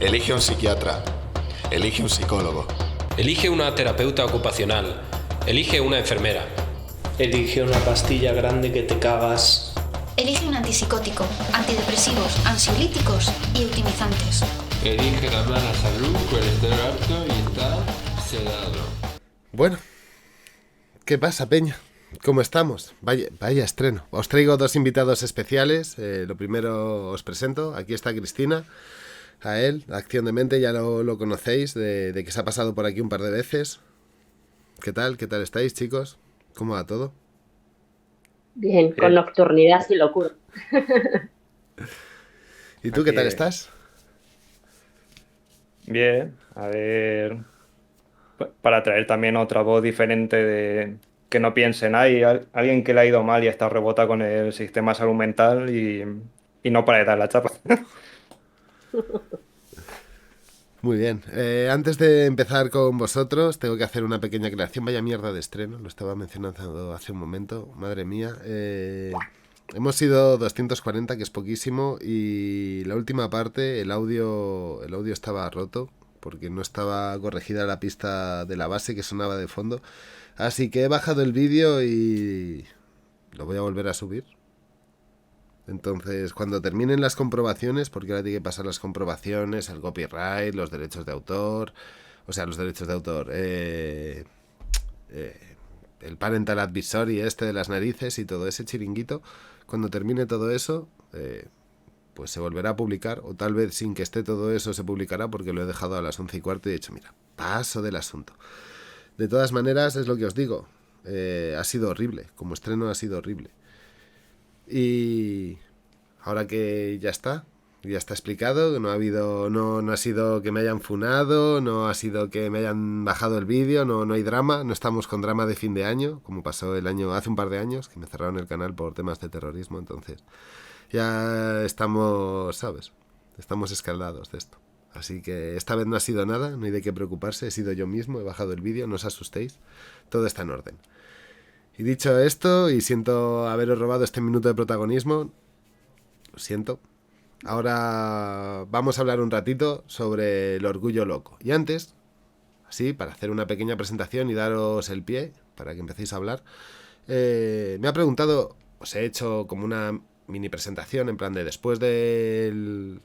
Elige un psiquiatra. Elige un psicólogo. Elige una terapeuta ocupacional. Elige una enfermera. Elige una pastilla grande que te cagas. Elige un antipsicótico, antidepresivos, ansiolíticos y eutimizantes. Elige la mala salud, colesterol alto y está sedado. Bueno, ¿qué pasa, peña? ¿Cómo estamos? Vaya estreno. Os traigo dos invitados especiales. Lo primero os presento. Aquí está Cristina. A él, Acción de Mente, ya lo conocéis, de que se ha pasado por aquí un par de veces. ¿Qué tal? ¿Qué tal estáis, chicos? ¿Cómo va todo? Bien, con nocturnidad y locura. ¿Y tú qué tal estás? Bien, a ver, para traer también otra voz diferente de que no piensen, hay alguien que le ha ido mal y está rebota con el sistema de salud mental y no para de dar la chapa. Muy bien. Antes de empezar con vosotros, tengo que hacer una pequeña creación. Vaya mierda de estreno, lo estaba mencionando hace un momento. Madre mía. Hemos sido 240, que es poquísimo, y la última parte, el audio estaba roto, porque no estaba corregida la pista de la base que sonaba de fondo. Así que he bajado el vídeo y lo voy a volver a subir. Entonces, cuando terminen las comprobaciones, porque ahora tiene que pasar las comprobaciones, el copyright, los derechos de autor, el parental advisory de las narices y todo ese chiringuito, cuando termine todo eso, pues se volverá a publicar, o tal vez sin que esté todo eso se publicará, porque lo he dejado a las 11:15 y he dicho, mira, paso del asunto. De todas maneras, es lo que os digo, ha sido horrible, como estreno ha sido horrible. Y ahora que ya está explicado, no ha sido que me hayan funado, no ha sido que me hayan bajado el vídeo, no hay drama, no estamos con drama de fin de año, como pasó hace un par de años, que me cerraron el canal por temas de terrorismo, entonces ya estamos, ¿sabes? Estamos escaldados de esto. Así que esta vez no ha sido nada, no hay de qué preocuparse, he sido yo mismo, he bajado el vídeo, no os asustéis, todo está en orden. Y dicho esto, y siento haberos robado este minuto de protagonismo, lo siento. Ahora vamos a hablar un ratito sobre el orgullo loco. Y antes, así, para hacer una pequeña presentación y daros el pie, para que empecéis a hablar, me ha preguntado, os he hecho como una mini presentación, en plan de después del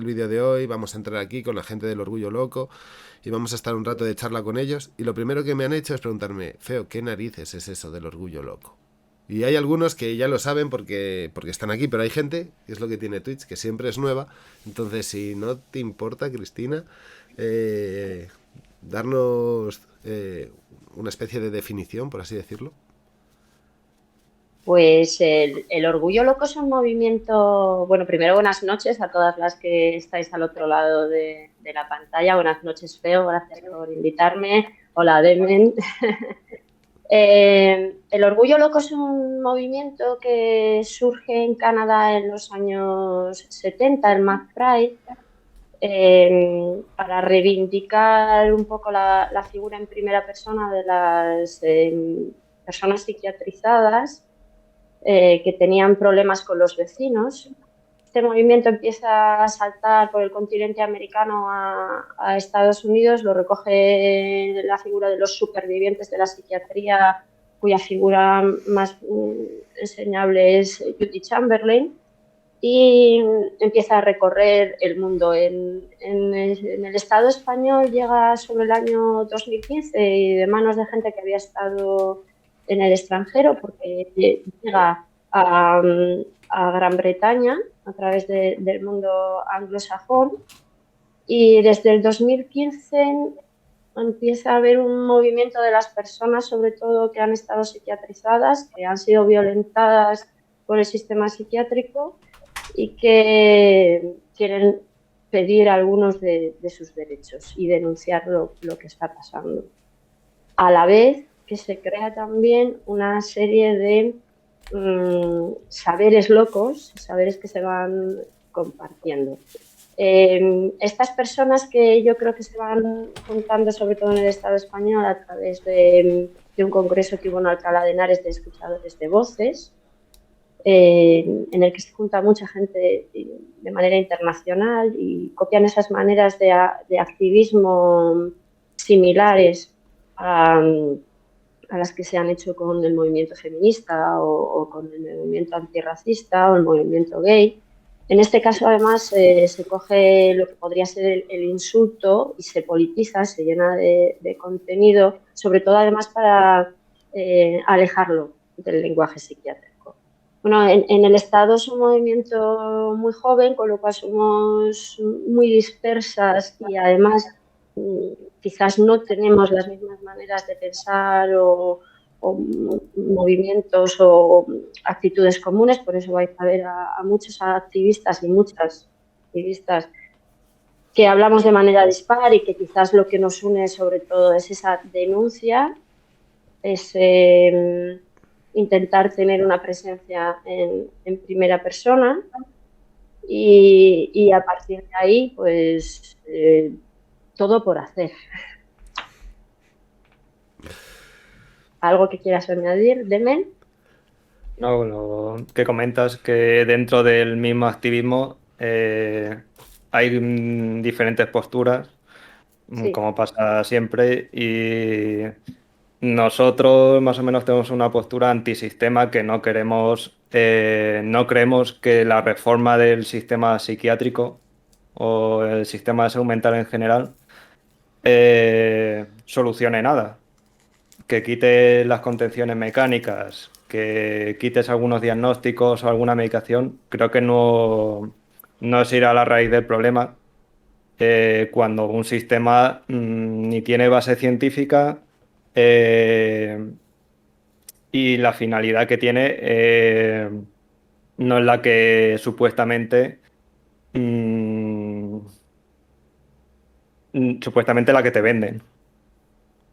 vídeo de hoy, vamos a entrar aquí con la gente del orgullo loco y vamos a estar un rato de charla con ellos, y lo primero que me han hecho es preguntarme, Feo, ¿qué narices es eso del orgullo loco? Y hay algunos que ya lo saben porque están aquí, pero hay gente, que es lo que tiene Twitch, que siempre es nueva. Entonces, si no te importa, Cristina, darnos una especie de definición, por así decirlo. Pues el Orgullo Loco es un movimiento, bueno, primero buenas noches a todas las que estáis al otro lado de la pantalla. Buenas noches, Feo, gracias por invitarme. Hola, Demen. El Orgullo Loco es un movimiento que surge en Canadá en los años 70, el McPride, para reivindicar un poco la figura en primera persona de las personas psiquiatrizadas que tenían problemas con los vecinos. Este movimiento empieza a saltar por el continente americano a Estados Unidos, lo recoge la figura de los supervivientes de la psiquiatría, cuya figura más enseñable es Judy Chamberlain, y empieza a recorrer el mundo. En el Estado español llega sobre el año 2015 y de manos de gente que había estado en el extranjero, porque llega a Gran Bretaña a través del mundo anglosajón, y desde el 2015 empieza a haber un movimiento de las personas, sobre todo que han estado psiquiatrizadas, que han sido violentadas por el sistema psiquiátrico y que quieren pedir algunos de sus derechos y denunciar lo que está pasando. A la vez que se crea también una serie de saberes locos, saberes que se van compartiendo. Estas personas que yo creo que se van juntando, sobre todo en el Estado español, a través de un congreso que hubo en Alcalá de Henares de escuchadores de voces, en el que se junta mucha gente de manera internacional y copian esas maneras de activismo similares a las que se han hecho con el movimiento feminista o con el movimiento antirracista o el movimiento gay. En este caso, además, se coge lo que podría ser el insulto y se politiza, se llena de contenido, sobre todo, además, para alejarlo del lenguaje psiquiátrico. Bueno, en el Estado es un movimiento muy joven, con lo cual somos muy dispersas y, además, quizás no tenemos las mismas maneras de pensar o movimientos o actitudes comunes, por eso vais a ver a muchos activistas y muchas activistas que hablamos de manera dispar y que quizás lo que nos une sobre todo es esa denuncia, es intentar tener una presencia en primera persona y a partir de ahí, pues todo por hacer. ¿Algo que quieras añadir, Demen? No, lo que comentas que dentro del mismo activismo hay diferentes posturas, Sí. como pasa siempre, y nosotros más o menos tenemos una postura antisistema que no queremos, no creemos que la reforma del sistema psiquiátrico o el sistema de salud mental en general solucione nada. Que quites las contenciones mecánicas, que quites algunos diagnósticos o alguna medicación, creo que no es ir a la raíz del problema cuando un sistema ni tiene base científica y la finalidad que tiene no es la que supuestamente la que te venden.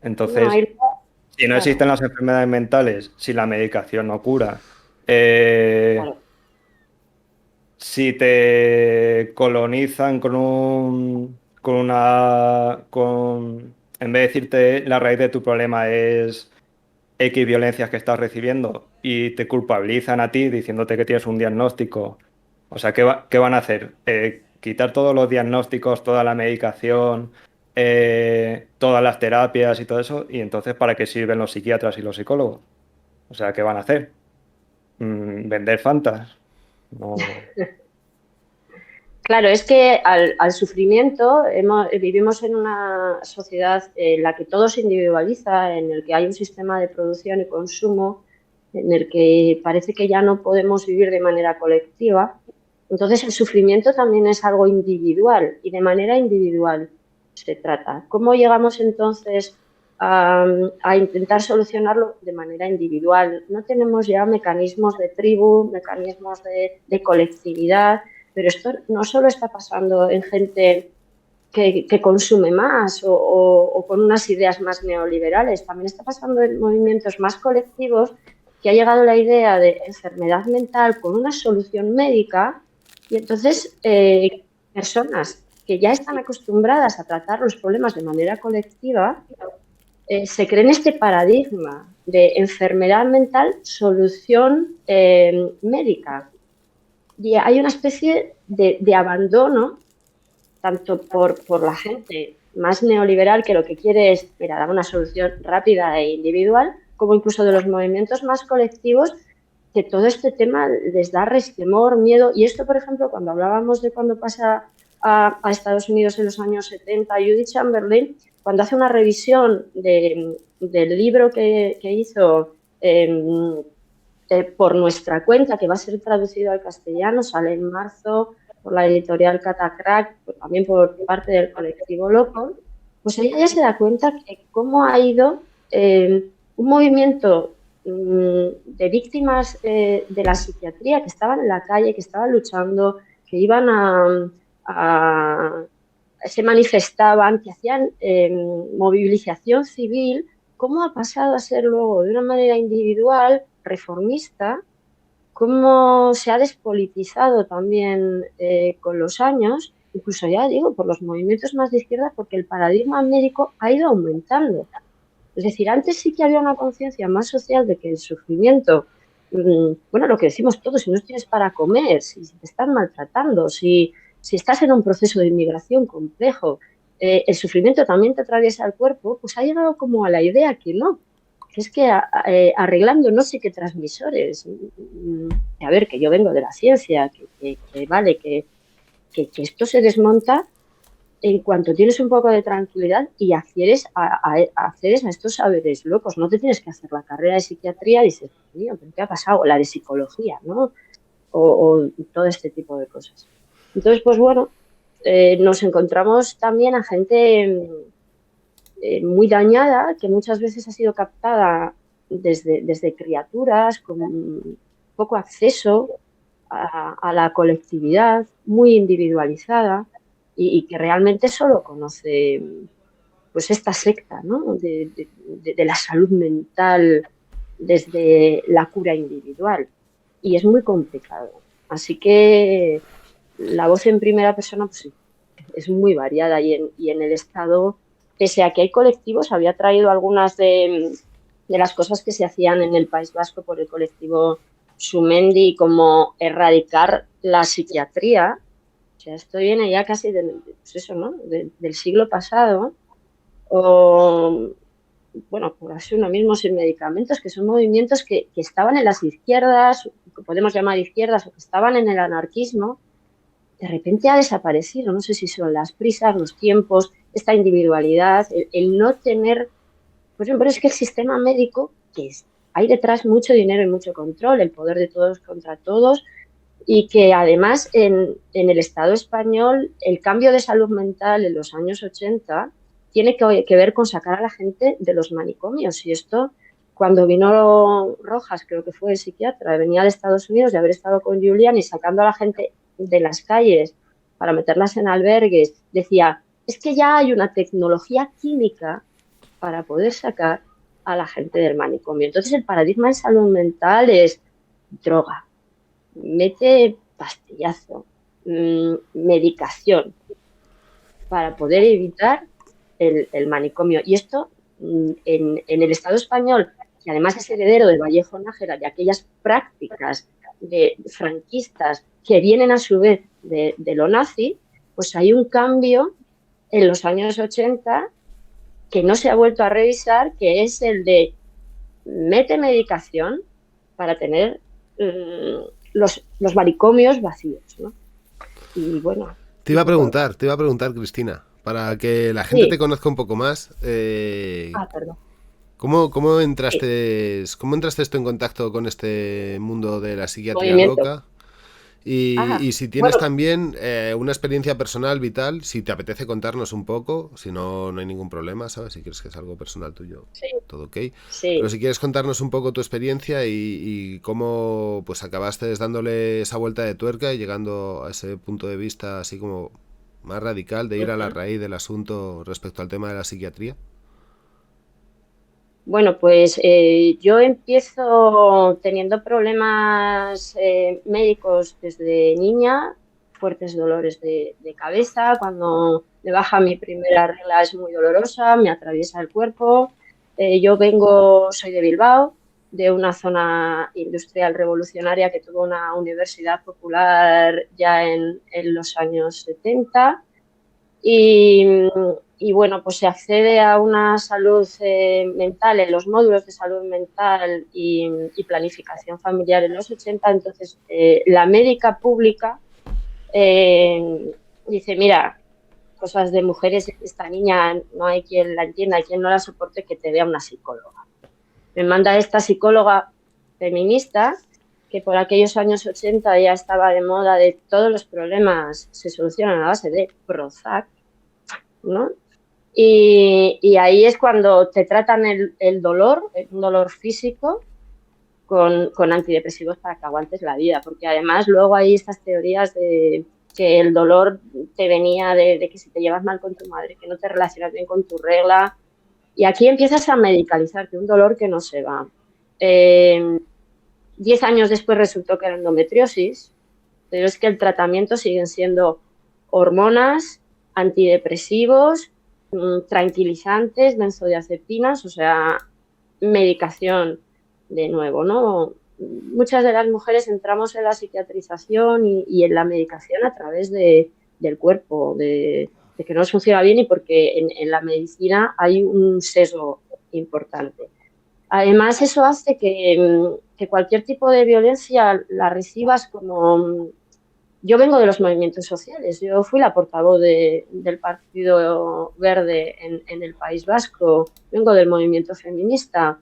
Entonces, No, si no claro. existen las enfermedades mentales, si la medicación no cura, Claro. si te colonizan en vez de decirte la raíz de tu problema es X violencias que estás recibiendo y te culpabilizan a ti diciéndote que tienes un diagnóstico, o sea, ¿qué van a hacer? Quitar todos los diagnósticos, toda la medicación, todas las terapias y todo eso, y entonces ¿para qué sirven los psiquiatras y los psicólogos? O sea, ¿qué van a hacer? ¿Vender fantas? No. Claro, es que al sufrimiento vivimos en una sociedad en la que todo se individualiza, en el que hay un sistema de producción y consumo, en el que parece que ya no podemos vivir de manera colectiva. Entonces, el sufrimiento también es algo individual y de manera individual se trata. ¿Cómo llegamos entonces a intentar solucionarlo de manera individual? No tenemos ya mecanismos de tribu, mecanismos de colectividad. Pero esto no solo está pasando en gente que consume más o con unas ideas más neoliberales, también está pasando en movimientos más colectivos que ha llegado la idea de enfermedad mental con una solución médica y entonces personas que ya están acostumbradas a tratar los problemas de manera colectiva se creen este paradigma de enfermedad mental, solución médica. Y hay una especie de abandono, tanto por la gente más neoliberal que lo que quiere es, mira, dar una solución rápida e individual, como incluso de los movimientos más colectivos, que todo este tema les da resquemor, miedo. Y esto, por ejemplo, cuando hablábamos de cuando pasa a Estados Unidos en los años 70, Judith Chamberlain, cuando hace una revisión del libro que hizo por nuestra cuenta, que va a ser traducido al castellano, sale en marzo por la editorial Catacrack, también por parte del colectivo Loco, pues ella ya se da cuenta que cómo ha ido un movimiento de víctimas de la psiquiatría que estaban en la calle, que estaban luchando, que iban se manifestaban, que hacían movilización civil, cómo ha pasado a ser luego de una manera individual, reformista, cómo se ha despolitizado también con los años, incluso ya digo, por los movimientos más de izquierda, porque el paradigma médico ha ido aumentando. Es decir, antes sí que había una conciencia más social de que el sufrimiento bueno, lo que decimos todos, si no tienes para comer, si te están maltratando, si estás en un proceso de inmigración complejo, el sufrimiento también te atraviesa el cuerpo, pues ha llegado como a la idea que no, que es que arreglando no sé qué transmisores, a ver, que yo vengo de la ciencia, que vale, que esto se desmonta en cuanto tienes un poco de tranquilidad y accedes a estos saberes locos. No te tienes que hacer la carrera de psiquiatría y dices, mío, ¿pero qué ha pasado? O la de psicología, ¿no? O todo este tipo de cosas. Entonces, pues bueno, nos encontramos también a gente muy dañada, que muchas veces ha sido captada desde criaturas con poco acceso a la colectividad, muy individualizada y que realmente solo conoce pues esta secta, ¿no? de la salud mental desde la cura individual. Y es muy complicado. Así que la voz en primera persona pues sí, es muy variada y en el Estado, pese a que hay colectivos, había traído algunas de las cosas que se hacían en el País Vasco por el colectivo Sumendi, como erradicar la psiquiatría. O sea, esto viene ya casi pues eso, ¿no? del siglo pasado, o bueno, por así uno mismo sin medicamentos, que son movimientos que estaban en las izquierdas, que podemos llamar izquierdas, o que estaban en el anarquismo, de repente ha desaparecido. No sé si son las prisas, los tiempos, esta individualidad, el no tener... Por ejemplo, es que el sistema médico, hay detrás mucho dinero y mucho control, el poder de todos contra todos, y que además en el Estado español el cambio de salud mental en los años 80 tiene que ver con sacar a la gente de los manicomios. Y esto, cuando vino Rojas, creo que fue el psiquiatra, venía de Estados Unidos de haber estado con Julián y sacando a la gente de las calles para meterlas en albergues, decía, es que ya hay una tecnología química para poder sacar a la gente del manicomio. Entonces el paradigma en salud mental es droga, mete pastillazo, medicación, para poder evitar el manicomio. Y esto en el Estado español, que además es heredero de Vallejo Nájera, de aquellas prácticas de franquistas que vienen a su vez de lo nazi, pues hay un cambio en los años 80 que no se ha vuelto a revisar, que es el de mete medicación para tener los manicomios vacíos, ¿no? Y bueno. Te iba a preguntar, Cristina, para que la gente sí. te conozca un poco más. Perdón. ¿Cómo entraste tú en contacto con este mundo de la psiquiatría Movimiento. loca? Y si tienes también una experiencia personal, vital, si te apetece contarnos un poco, si no, no hay ningún problema, ¿sabes? Si quieres que es algo personal tuyo, todo ok. Sí. Pero si quieres contarnos un poco tu experiencia y cómo pues acabaste dándole esa vuelta de tuerca y llegando a ese punto de vista así como más radical de ir a la raíz del asunto respecto al tema de la psiquiatría. Bueno, pues yo empiezo teniendo problemas médicos desde niña, fuertes dolores de cabeza. Cuando me baja mi primera regla es muy dolorosa, me atraviesa el cuerpo. Soy de Bilbao, de una zona industrial revolucionaria que tuvo una universidad popular ya en los años 70. Y bueno, pues se accede a una salud mental en los módulos de salud mental y planificación familiar en los 80. Entonces, la médica pública dice, mira, cosas de mujeres, esta niña no hay quien la entienda, hay quien no la soporte, que te vea una psicóloga. Me manda esta psicóloga feminista que por aquellos años 80 ya estaba de moda, de todos los problemas se solucionan a base de Prozac, ¿no? Y ahí es cuando te tratan el dolor, un dolor físico, con antidepresivos para que aguantes la vida, porque además luego hay estas teorías de que el dolor te venía de que si te llevas mal con tu madre, que no te relacionas bien con tu regla, y aquí empiezas a medicalizarte, un dolor que no se va. 10 años después resultó que era endometriosis, pero es que el tratamiento siguen siendo hormonas, antidepresivos, tranquilizantes, benzodiazepinas, o sea, medicación de nuevo, ¿no? muchas de las mujeres entramos en la psiquiatrización y en la medicación a través del cuerpo, de que no nos funciona bien y porque en la medicina hay un sesgo importante. Además, eso hace que cualquier tipo de violencia la recibas como... Yo vengo de los movimientos sociales, yo fui la portavoz del Partido Verde en el País Vasco, vengo del movimiento feminista,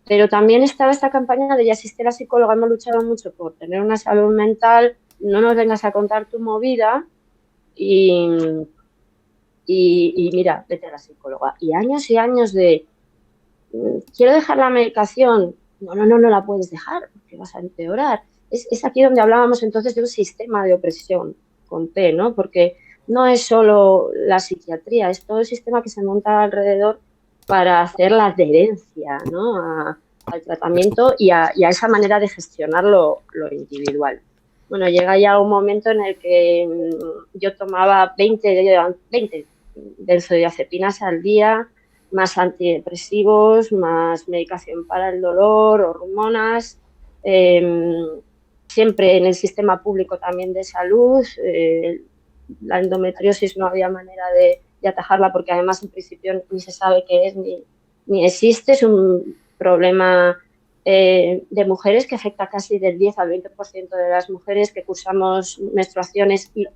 pero también estaba esta campaña de ya existe la psicóloga, hemos luchado mucho por tener una salud mental, no nos vengas a contar tu movida y mira, vete a la psicóloga. Y años de, quiero dejar la medicación, no la puedes dejar porque vas a empeorar. Es aquí donde hablábamos entonces de un sistema de opresión con P, ¿no? Porque no es solo la psiquiatría, es todo el sistema que se monta alrededor para hacer la adherencia, ¿no? al tratamiento y a esa manera de gestionar lo individual. Bueno, llega ya un momento en el que yo tomaba 20 benzodiazepinas al día, más antidepresivos, más medicación para el dolor, hormonas, siempre en el sistema público también de salud. La endometriosis no había manera de atajarla porque además en principio ni se sabe qué es ni existe. Es un problema de mujeres que afecta casi del 10 al 20% de las mujeres que cursamos menstruaciones y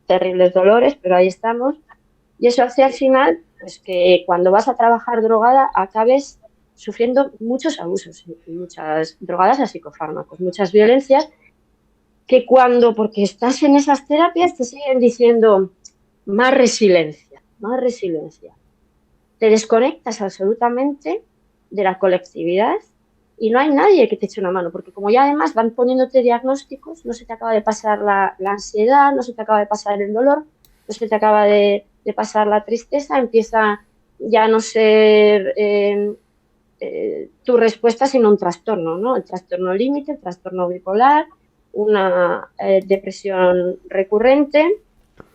terribles dolores, pero ahí estamos. Y eso hace al final pues, que cuando vas a trabajar drogada acabes sufriendo muchos abusos y muchas drogadas a psicofármacos, muchas violencias que porque estás en esas terapias te siguen diciendo más resiliencia. Te desconectas absolutamente de la colectividad y no hay nadie que te eche una mano, porque como ya además van poniéndote diagnósticos, no se te acaba de pasar la ansiedad, no se te acaba de pasar el dolor, no se te acaba de pasar la tristeza, empieza ya a no ser tu respuesta, sino un trastorno, ¿no? El trastorno límite, el trastorno bipolar, una depresión recurrente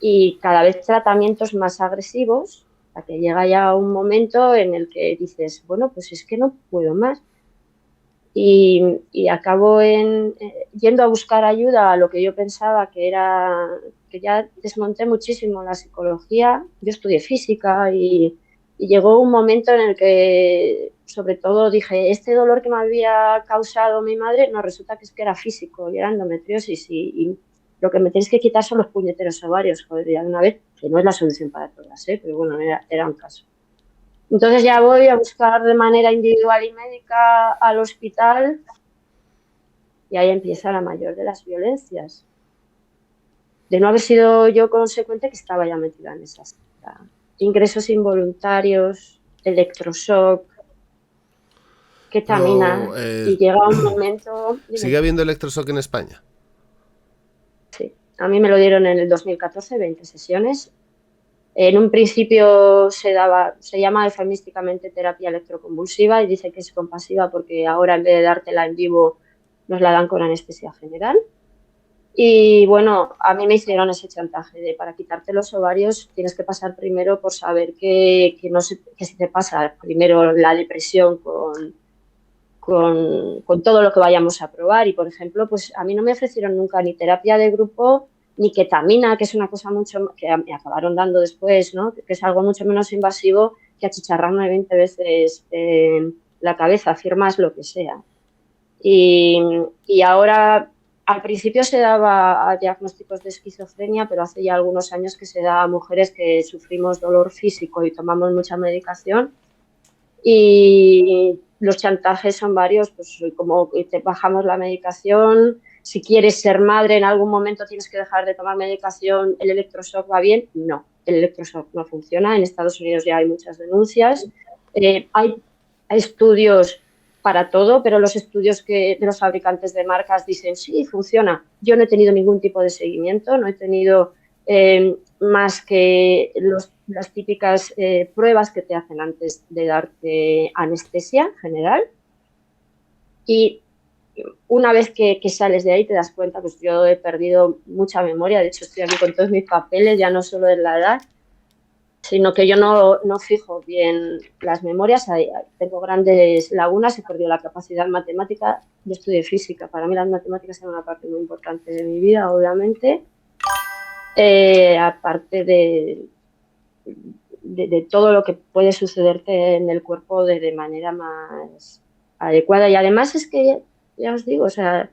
y cada vez tratamientos más agresivos, hasta que llega ya un momento en el que dices, bueno, pues es que no puedo más. Y acabo yendo a buscar ayuda a lo que yo pensaba que ya desmonté muchísimo la psicología. Yo estudié física y llegó un momento en el que, sobre todo, dije, este dolor que me había causado mi madre, no, resulta que es que era físico y era endometriosis y lo que me tienes que quitar son los puñeteros ovarios, joder, ya de una vez, que no es la solución para todas, pero bueno, era un caso. Entonces ya voy a buscar de manera individual y médica al hospital y ahí empieza la mayor de las violencias. De no haber sido yo consecuente que estaba ya metida en esa secta. Ingresos involuntarios, electroshock, ketamina y llega un momento... ¿Sigue habiendo electroshock en España? Sí, a mí me lo dieron en el 2014, 20 sesiones. En un principio se llama eufemísticamente terapia electroconvulsiva y dice que es compasiva porque ahora en vez de dártela en vivo nos la dan con anestesia general. Y bueno, a mí me hicieron ese chantaje de para quitarte los ovarios tienes que pasar primero por saber que se te pasa primero la depresión con todo lo que vayamos a probar. Y por ejemplo, pues a mí no me ofrecieron nunca ni terapia de grupo ni ketamina, que es una cosa mucho que me acabaron dando después, ¿no? Que es algo mucho menos invasivo que achicharrarme 20 veces la cabeza, firmas lo que sea. Y ahora, al principio se daba a diagnósticos de esquizofrenia, pero hace ya algunos años que se da a mujeres que sufrimos dolor físico y tomamos mucha medicación. Y los chantajes son varios, pues como te bajamos la medicación. Si quieres ser madre, en algún momento tienes que dejar de tomar medicación. ¿El electroshock va bien? No, el electroshock no funciona. En Estados Unidos ya hay muchas denuncias. Hay estudios para todo, pero los estudios de los fabricantes de marcas dicen sí, funciona. Yo no he tenido ningún tipo de seguimiento, no he tenido más que las típicas pruebas que te hacen antes de darte anestesia general. Y una vez que sales de ahí te das cuenta, pues yo he perdido mucha memoria, de hecho estoy aquí con todos mis papeles, ya no solo de la edad, sino que yo no fijo bien las memorias. Tengo grandes lagunas, he perdido la capacidad matemática. Yo estudié física, para mí las matemáticas son una parte muy importante de mi vida, obviamente. Aparte de todo lo que puede sucederte en el cuerpo de manera más adecuada. Y además es que, ya os digo, o sea,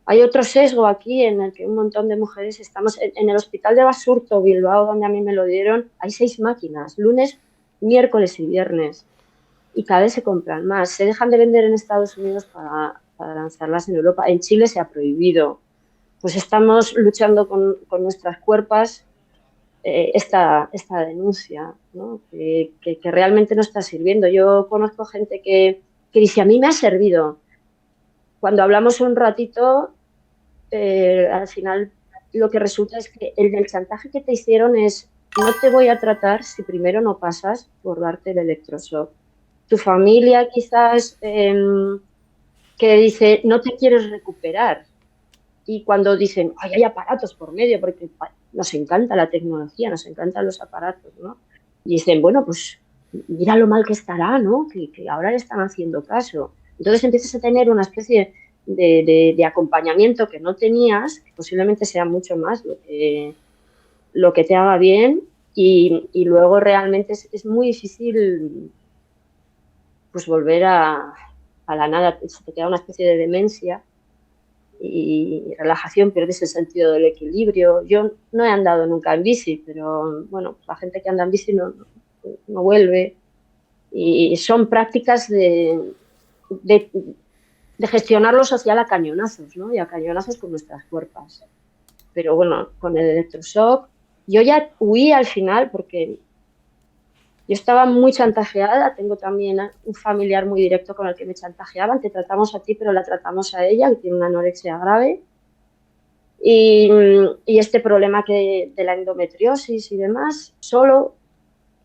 hay otro sesgo aquí en el que un montón de mujeres estamos. En el hospital de Basurto, Bilbao, donde a mí me lo dieron, hay 6 máquinas, lunes, miércoles y viernes. Y cada vez se compran más. Se dejan de vender en Estados Unidos para lanzarlas en Europa. En Chile se ha prohibido. Pues estamos luchando con nuestras cuerpas esta denuncia, ¿no? que realmente no está sirviendo. Yo conozco gente que dice, a mí me ha servido. Cuando hablamos un ratito, al final lo que resulta es que el chantaje que te hicieron es, no te voy a tratar si primero no pasas por darte el electroshock. Tu familia quizás que dice, no te quieres recuperar. Y cuando dicen, ay, hay aparatos por medio, porque nos encanta la tecnología, nos encantan los aparatos, ¿no? Y dicen, bueno, pues mira lo mal que estará, ¿no? Que ahora le están haciendo caso. Entonces empiezas a tener una especie de acompañamiento que no tenías, que posiblemente sea mucho más lo que te haga bien, y luego realmente es muy difícil pues volver a la nada. Se te queda una especie de demencia y relajación, pierdes el sentido del equilibrio. Yo no he andado nunca en bici, pero bueno, la gente que anda en bici no vuelve. Y son prácticas de gestionar lo social a cañonazos, ¿no? Y a cañonazos con nuestras cuerpas. Pero bueno, con el electroshock, yo ya huí al final porque yo estaba muy chantajeada. Tengo también un familiar muy directo con el que me chantajeaban. Te tratamos a ti, pero la tratamos a ella, que tiene una anorexia grave. Y este problema de la endometriosis y demás, solo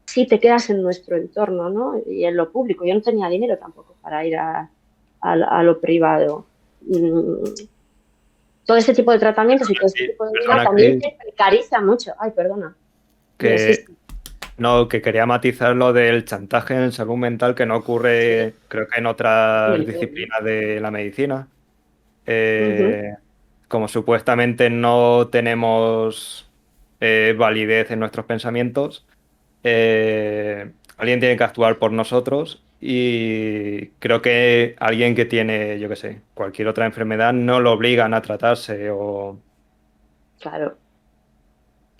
si te quedas en nuestro entorno, ¿no? Y en lo público. Yo no tenía dinero tampoco para ir a lo privado. Todo este tipo de tratamientos y todo este tipo de vida también te precariza mucho. Ay, perdona. No, que quería matizar lo del chantaje en salud mental, que no ocurre, creo que en otras disciplinas de la medicina. Como supuestamente no tenemos validez en nuestros pensamientos, alguien tiene que actuar por nosotros, y creo que alguien que tiene, yo qué sé, cualquier otra enfermedad, no lo obligan a tratarse o... Claro.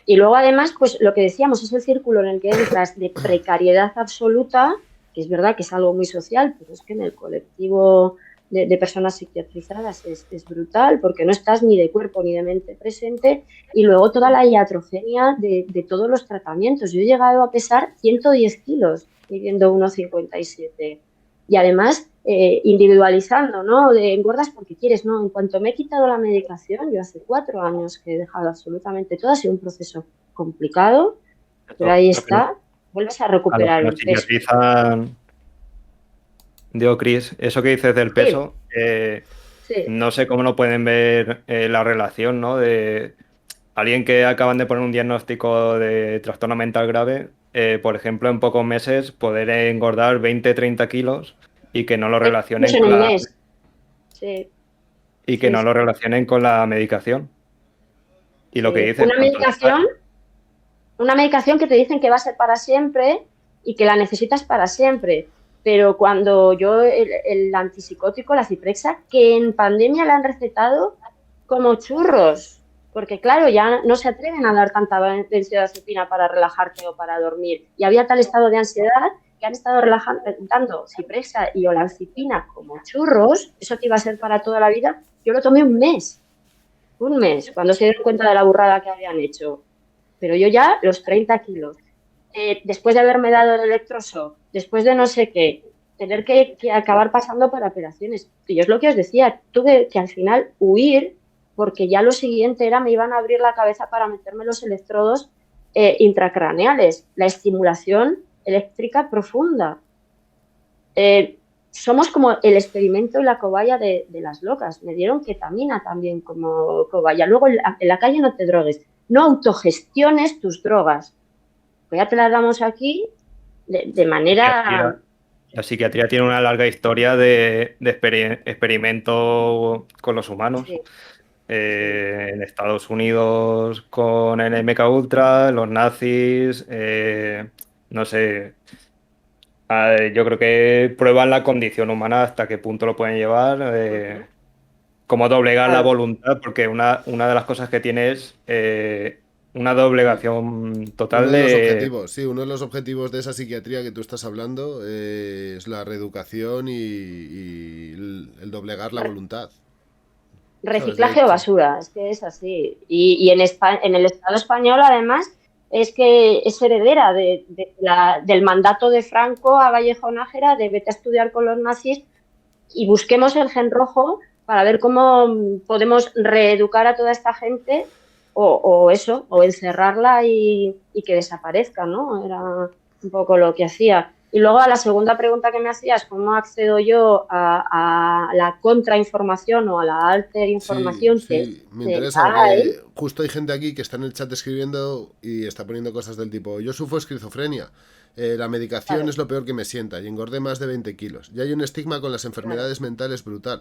Y luego, además, pues lo que decíamos, es el círculo en el que entras de precariedad absoluta, que es verdad que es algo muy social, pero es que en el colectivo de personas psiquiatrizadas es brutal, porque no estás ni de cuerpo ni de mente presente. Y luego toda la iatrogenia de todos los tratamientos. Yo he llegado a pesar 110 kilos, midiendo 1,57. Y además, individualizando, ¿no? De engordas porque quieres, ¿no? En cuanto me he quitado la medicación, yo hace 4 años que he dejado absolutamente todo, ha sido un proceso complicado, pero ahí está, vuelves a recuperar el peso. Digo, Cris, eso que dices del peso, Sí. No sé cómo no pueden ver la relación, ¿no? De alguien que acaban de poner un diagnóstico de trastorno mental grave, por ejemplo, en pocos meses poder engordar 20-30 kilos y que no lo relacionen con la... Sí. Y que no lo relacionen con la medicación. Y lo que dicen... Una medicación que te dicen que va a ser para siempre y que la necesitas para siempre. Pero cuando yo, el antipsicótico, la Ciprexa, que en pandemia la han recetado como churros, porque claro, ya no se atreven a dar tanta benzodiazepina para relajarte o para dormir. Y había tal estado de ansiedad que han estado dando Ciprexa y olanzapina como churros. Eso que iba a ser para toda la vida. Yo lo tomé un mes, cuando se dieron cuenta de la burrada que habían hecho. Pero yo ya los 30 kilos. Después de haberme dado el electroshock, después de no sé qué, tener que acabar pasando por operaciones. Y yo es lo que os decía, tuve que al final huir, porque ya lo siguiente era, me iban a abrir la cabeza para meterme los electrodos intracraneales, la estimulación eléctrica profunda. Somos como el experimento y la cobaya de las locas. Me dieron ketamina también como cobaya. Luego en la calle no te drogues, no autogestiones tus drogas. ya te las damos aquí de manera... La psiquiatría tiene una larga historia de experimento con los humanos. Sí. En Estados Unidos con el MK Ultra, los nazis, no sé. Yo creo que prueban la condición humana hasta qué punto lo pueden llevar, cómo doblegar la voluntad, porque una de las cosas que tiene es una doblegación total Uno de los de... objetivos, sí, uno de los objetivos de esa psiquiatría que tú estás hablando es la reeducación y el doblegar la voluntad. Reciclaje o basura, es que es así. Y en el Estado español, además, es que es heredera del mandato de Franco a Vallejo Nájera de vete a estudiar con los nazis y busquemos el gen rojo para ver cómo podemos reeducar a toda esta gente o encerrarla y que desaparezca, ¿no? Era un poco lo que hacía. Y luego a la segunda pregunta que me hacías, ¿cómo accedo yo a la contrainformación o a la alterinformación? Sí, me interesa, porque justo hay gente aquí que está en el chat escribiendo y está poniendo cosas del tipo, yo sufro esquizofrenia, la medicación es lo peor que me sienta y engordé más de 20 kilos. Y hay un estigma con las enfermedades mentales brutal.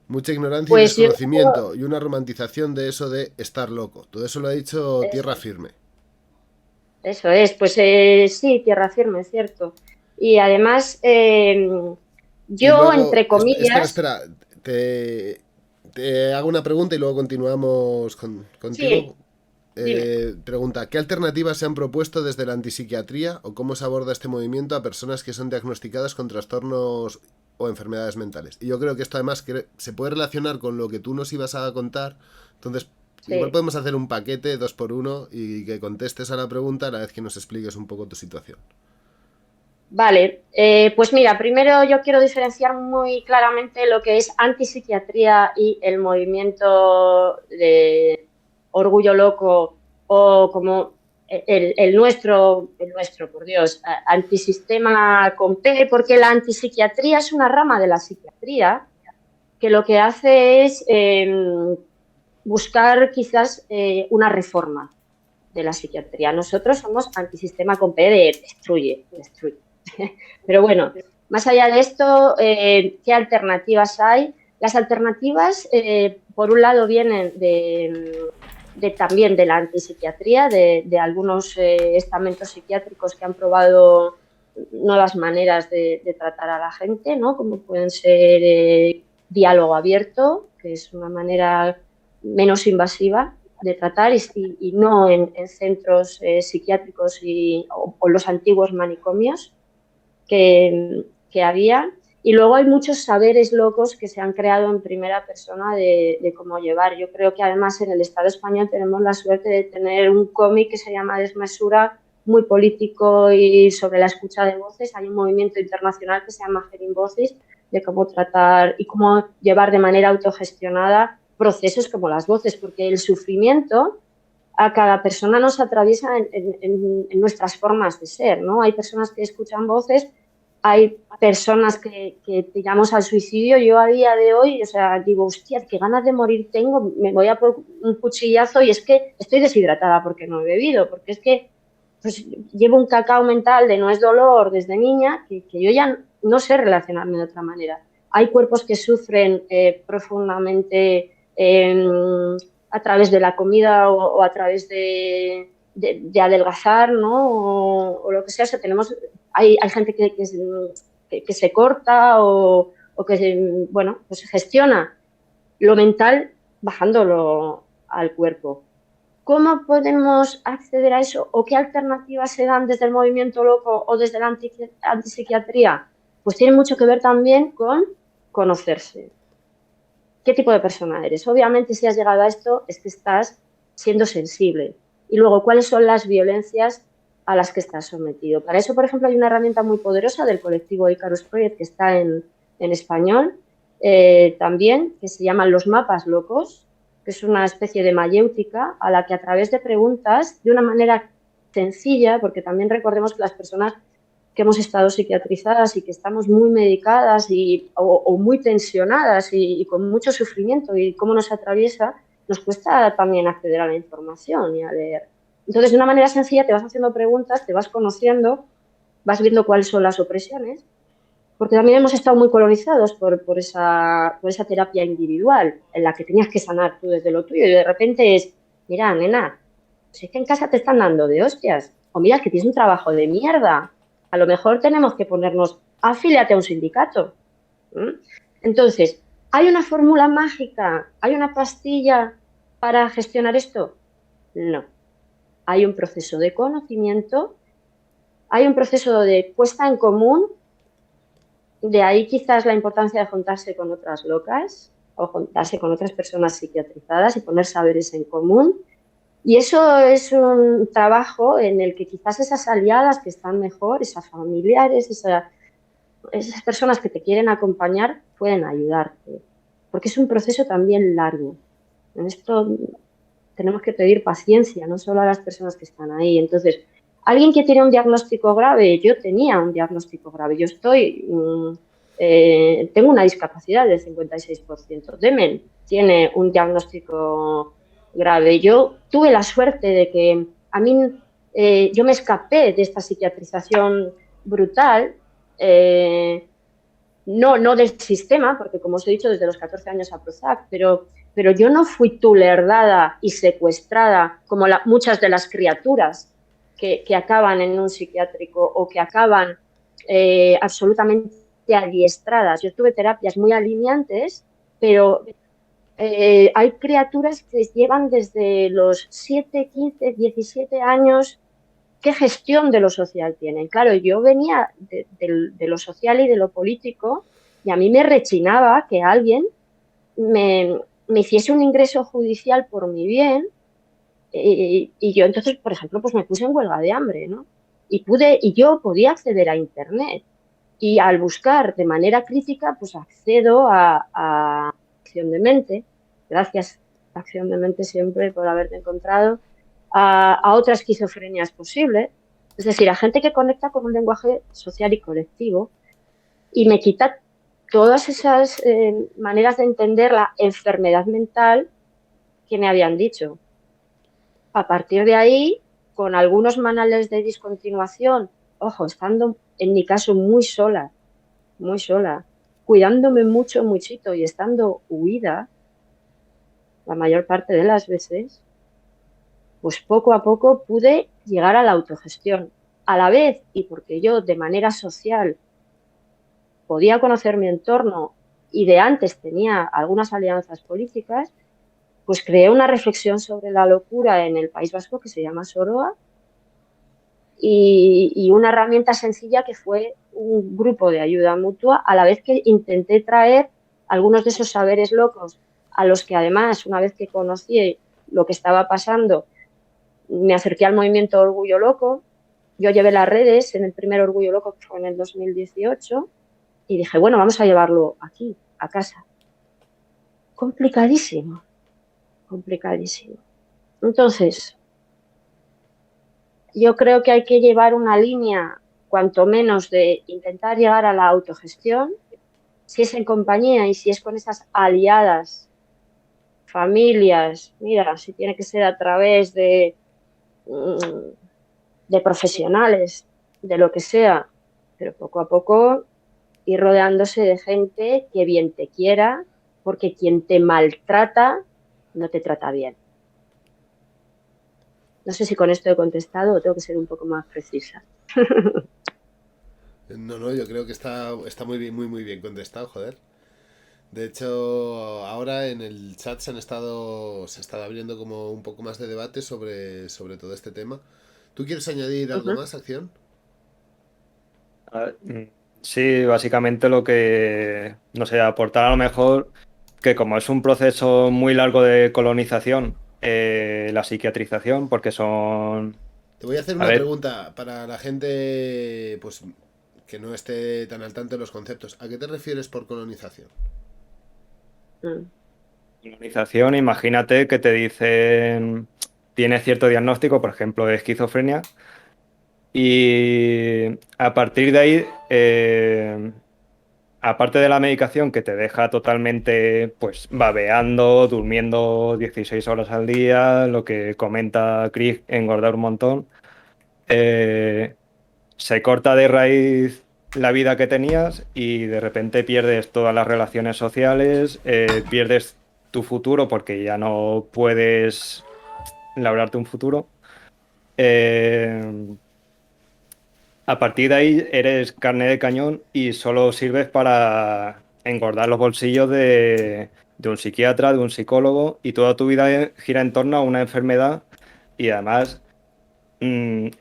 Mucha ignorancia y desconocimiento y una romantización de eso de estar loco. Todo eso lo ha dicho Tierra Firme. Eso es, pues sí, Tierra Firme, es cierto. Y además, yo, luego, entre comillas... Espera, te hago una pregunta y luego continuamos contigo. Pregunta, ¿qué alternativas se han propuesto desde la antipsiquiatría o cómo se aborda este movimiento a personas que son diagnosticadas con trastornos o enfermedades mentales? Y yo creo que esto además se puede relacionar con lo que tú nos ibas a contar, entonces... Igual podemos hacer un paquete 2x1 y que contestes a la pregunta a la vez que nos expliques un poco tu situación. Vale, pues mira, primero yo quiero diferenciar muy claramente lo que es antipsiquiatría y el movimiento de Orgullo Loco o como el nuestro, por Dios, antisistema con P, porque la antipsiquiatría es una rama de la psiquiatría que lo que hace es... buscar quizás una reforma de la psiquiatría. Nosotros somos antisistema con P de destruye. Pero bueno, más allá de esto, ¿qué alternativas hay? Las alternativas, por un lado, vienen también de la antipsiquiatría, de algunos estamentos psiquiátricos que han probado nuevas maneras de tratar a la gente, ¿no? Como pueden ser diálogo abierto, que es una manera menos invasiva de tratar y no en centros psiquiátricos o los antiguos manicomios que había. Y luego hay muchos saberes locos que se han creado en primera persona de cómo llevar. Yo creo que además en el Estado español tenemos la suerte de tener un cómic que se llama Desmesura, muy político y sobre la escucha de voces. Hay un movimiento internacional que se llama Hearing Voices, de cómo tratar y cómo llevar de manera autogestionada procesos como las voces, porque el sufrimiento a cada persona nos atraviesa en nuestras formas de ser, ¿no? Hay personas que escuchan voces, hay personas que tiramos al suicidio. Yo a día de hoy, o sea, digo, hostia, qué ganas de morir tengo, me voy a por un cuchillazo y es que estoy deshidratada porque no he bebido, porque es que pues, llevo un cacao mental de no es dolor desde niña que yo ya no sé relacionarme de otra manera. Hay cuerpos que sufren profundamente a través de la comida o a través de adelgazar, ¿no? O lo que sea. O sea, hay gente que se corta o que bueno, pues gestiona lo mental bajándolo al cuerpo. ¿Cómo podemos acceder a eso? ¿O qué alternativas se dan desde el movimiento loco o desde la antipsiquiatría? Pues tiene mucho que ver también con conocerse. ¿Qué tipo de persona eres? Obviamente, si has llegado a esto, es que estás siendo sensible. Y luego, ¿cuáles son las violencias a las que estás sometido? Para eso, por ejemplo, hay una herramienta muy poderosa del colectivo Icarus Project que está en español también, que se llaman los mapas locos, que es una especie de mayéutica a la que a través de preguntas, de una manera sencilla, porque también recordemos que las personas que hemos estado psiquiatrizadas y que estamos muy medicadas o muy tensionadas y con mucho sufrimiento y cómo nos atraviesa, nos cuesta también acceder a la información y a leer. Entonces, de una manera sencilla te vas haciendo preguntas, te vas conociendo, vas viendo cuáles son las opresiones, porque también hemos estado muy colonizados por esa terapia individual en la que tenías que sanar tú desde lo tuyo y de repente es, mira, nena, si es que en casa te están dando de hostias, o mira, que tienes un trabajo de mierda, a lo mejor tenemos que ponernos, afíliate a un sindicato. ¿Mm? Entonces, ¿hay una fórmula mágica? ¿Hay una pastilla para gestionar esto? No. Hay un proceso de conocimiento, hay un proceso de puesta en común, de ahí quizás la importancia de juntarse con otras locas o juntarse con otras personas psiquiatrizadas y poner saberes en común. Y eso es un trabajo en el que quizás esas aliadas que están mejor, esas familiares, esas personas que te quieren acompañar pueden ayudarte. Porque es un proceso también largo. En esto tenemos que pedir paciencia, no solo a las personas que están ahí. Entonces, alguien que tiene un diagnóstico grave, yo tenía un diagnóstico grave, yo tengo una discapacidad del 56%. Demen tiene un diagnóstico grave. Yo tuve la suerte de que a mí, yo me escapé de esta psiquiatrización brutal, no del sistema, porque como os he dicho, desde los 14 años a Prozac, pero yo no fui tulerdada y secuestrada como muchas de las criaturas que acaban en un psiquiátrico o que acaban absolutamente adiestradas. Yo tuve terapias muy alineantes, pero hay criaturas que llevan desde los 7, 15, 17 años. ¿Qué gestión de lo social tienen? Claro, yo venía de lo social y de lo político y a mí me rechinaba que alguien me hiciese un ingreso judicial por mi bien y yo entonces, por ejemplo, pues me puse en huelga de hambre, ¿no? Y yo podía acceder a Internet y al buscar de manera crítica, pues accedo a Acción de Mente. Gracias, Acción de Mente, siempre por haberte encontrado. A otras esquizofrenias posibles, es decir, a gente que conecta con un lenguaje social y colectivo y me quita todas esas maneras de entender la enfermedad mental que me habían dicho. A partir de ahí, con algunos manuales de discontinuación, ojo, estando en mi caso muy sola, cuidándome muchito y estando huida la mayor parte de las veces, pues poco a poco pude llegar a la autogestión. A la vez, y porque yo de manera social podía conocer mi entorno y de antes tenía algunas alianzas políticas, pues creé una reflexión sobre la locura en el País Vasco que se llama Soroa y una herramienta sencilla que fue un grupo de ayuda mutua, a la vez que intenté traer algunos de esos saberes locos a los que además, una vez que conocí lo que estaba pasando, me acerqué al movimiento Orgullo Loco. Yo llevé las redes en el primer Orgullo Loco, que fue en el 2018, y dije, bueno, vamos a llevarlo aquí, a casa. Complicadísimo. Entonces, yo creo que hay que llevar una línea, cuanto menos, de intentar llegar a la autogestión, si es en compañía y si es con esas aliadas, familias, mira, si tiene que ser a través de profesionales, de lo que sea, pero poco a poco ir rodeándose de gente que bien te quiera, porque quien te maltrata no te trata bien. No sé si con esto he contestado o tengo que ser un poco más precisa. No, yo creo que está muy bien, muy bien contestado, joder. De hecho, ahora en el chat se ha estado abriendo como un poco más de debate sobre todo este tema. ¿Tú quieres añadir algo más, Acción? Sí, básicamente lo que, no sé, aportar a lo mejor que como es un proceso muy largo de colonización, la psiquiatrización, porque son... Te voy a hacer una pregunta para la gente pues que no esté tan al tanto de los conceptos. ¿A qué te refieres por colonización? Colonización, imagínate que te dicen, tienes cierto diagnóstico, por ejemplo, de esquizofrenia, y a partir de ahí aparte de la medicación que te deja totalmente pues babeando, durmiendo 16 horas al día, lo que comenta Chris, engordar un montón, se corta de raíz la vida que tenías y de repente pierdes todas las relaciones sociales, pierdes tu futuro porque ya no puedes labrarte un futuro. A partir de ahí eres carne de cañón y solo sirves para engordar los bolsillos de un psiquiatra, de un psicólogo, y toda tu vida gira en torno a una enfermedad y además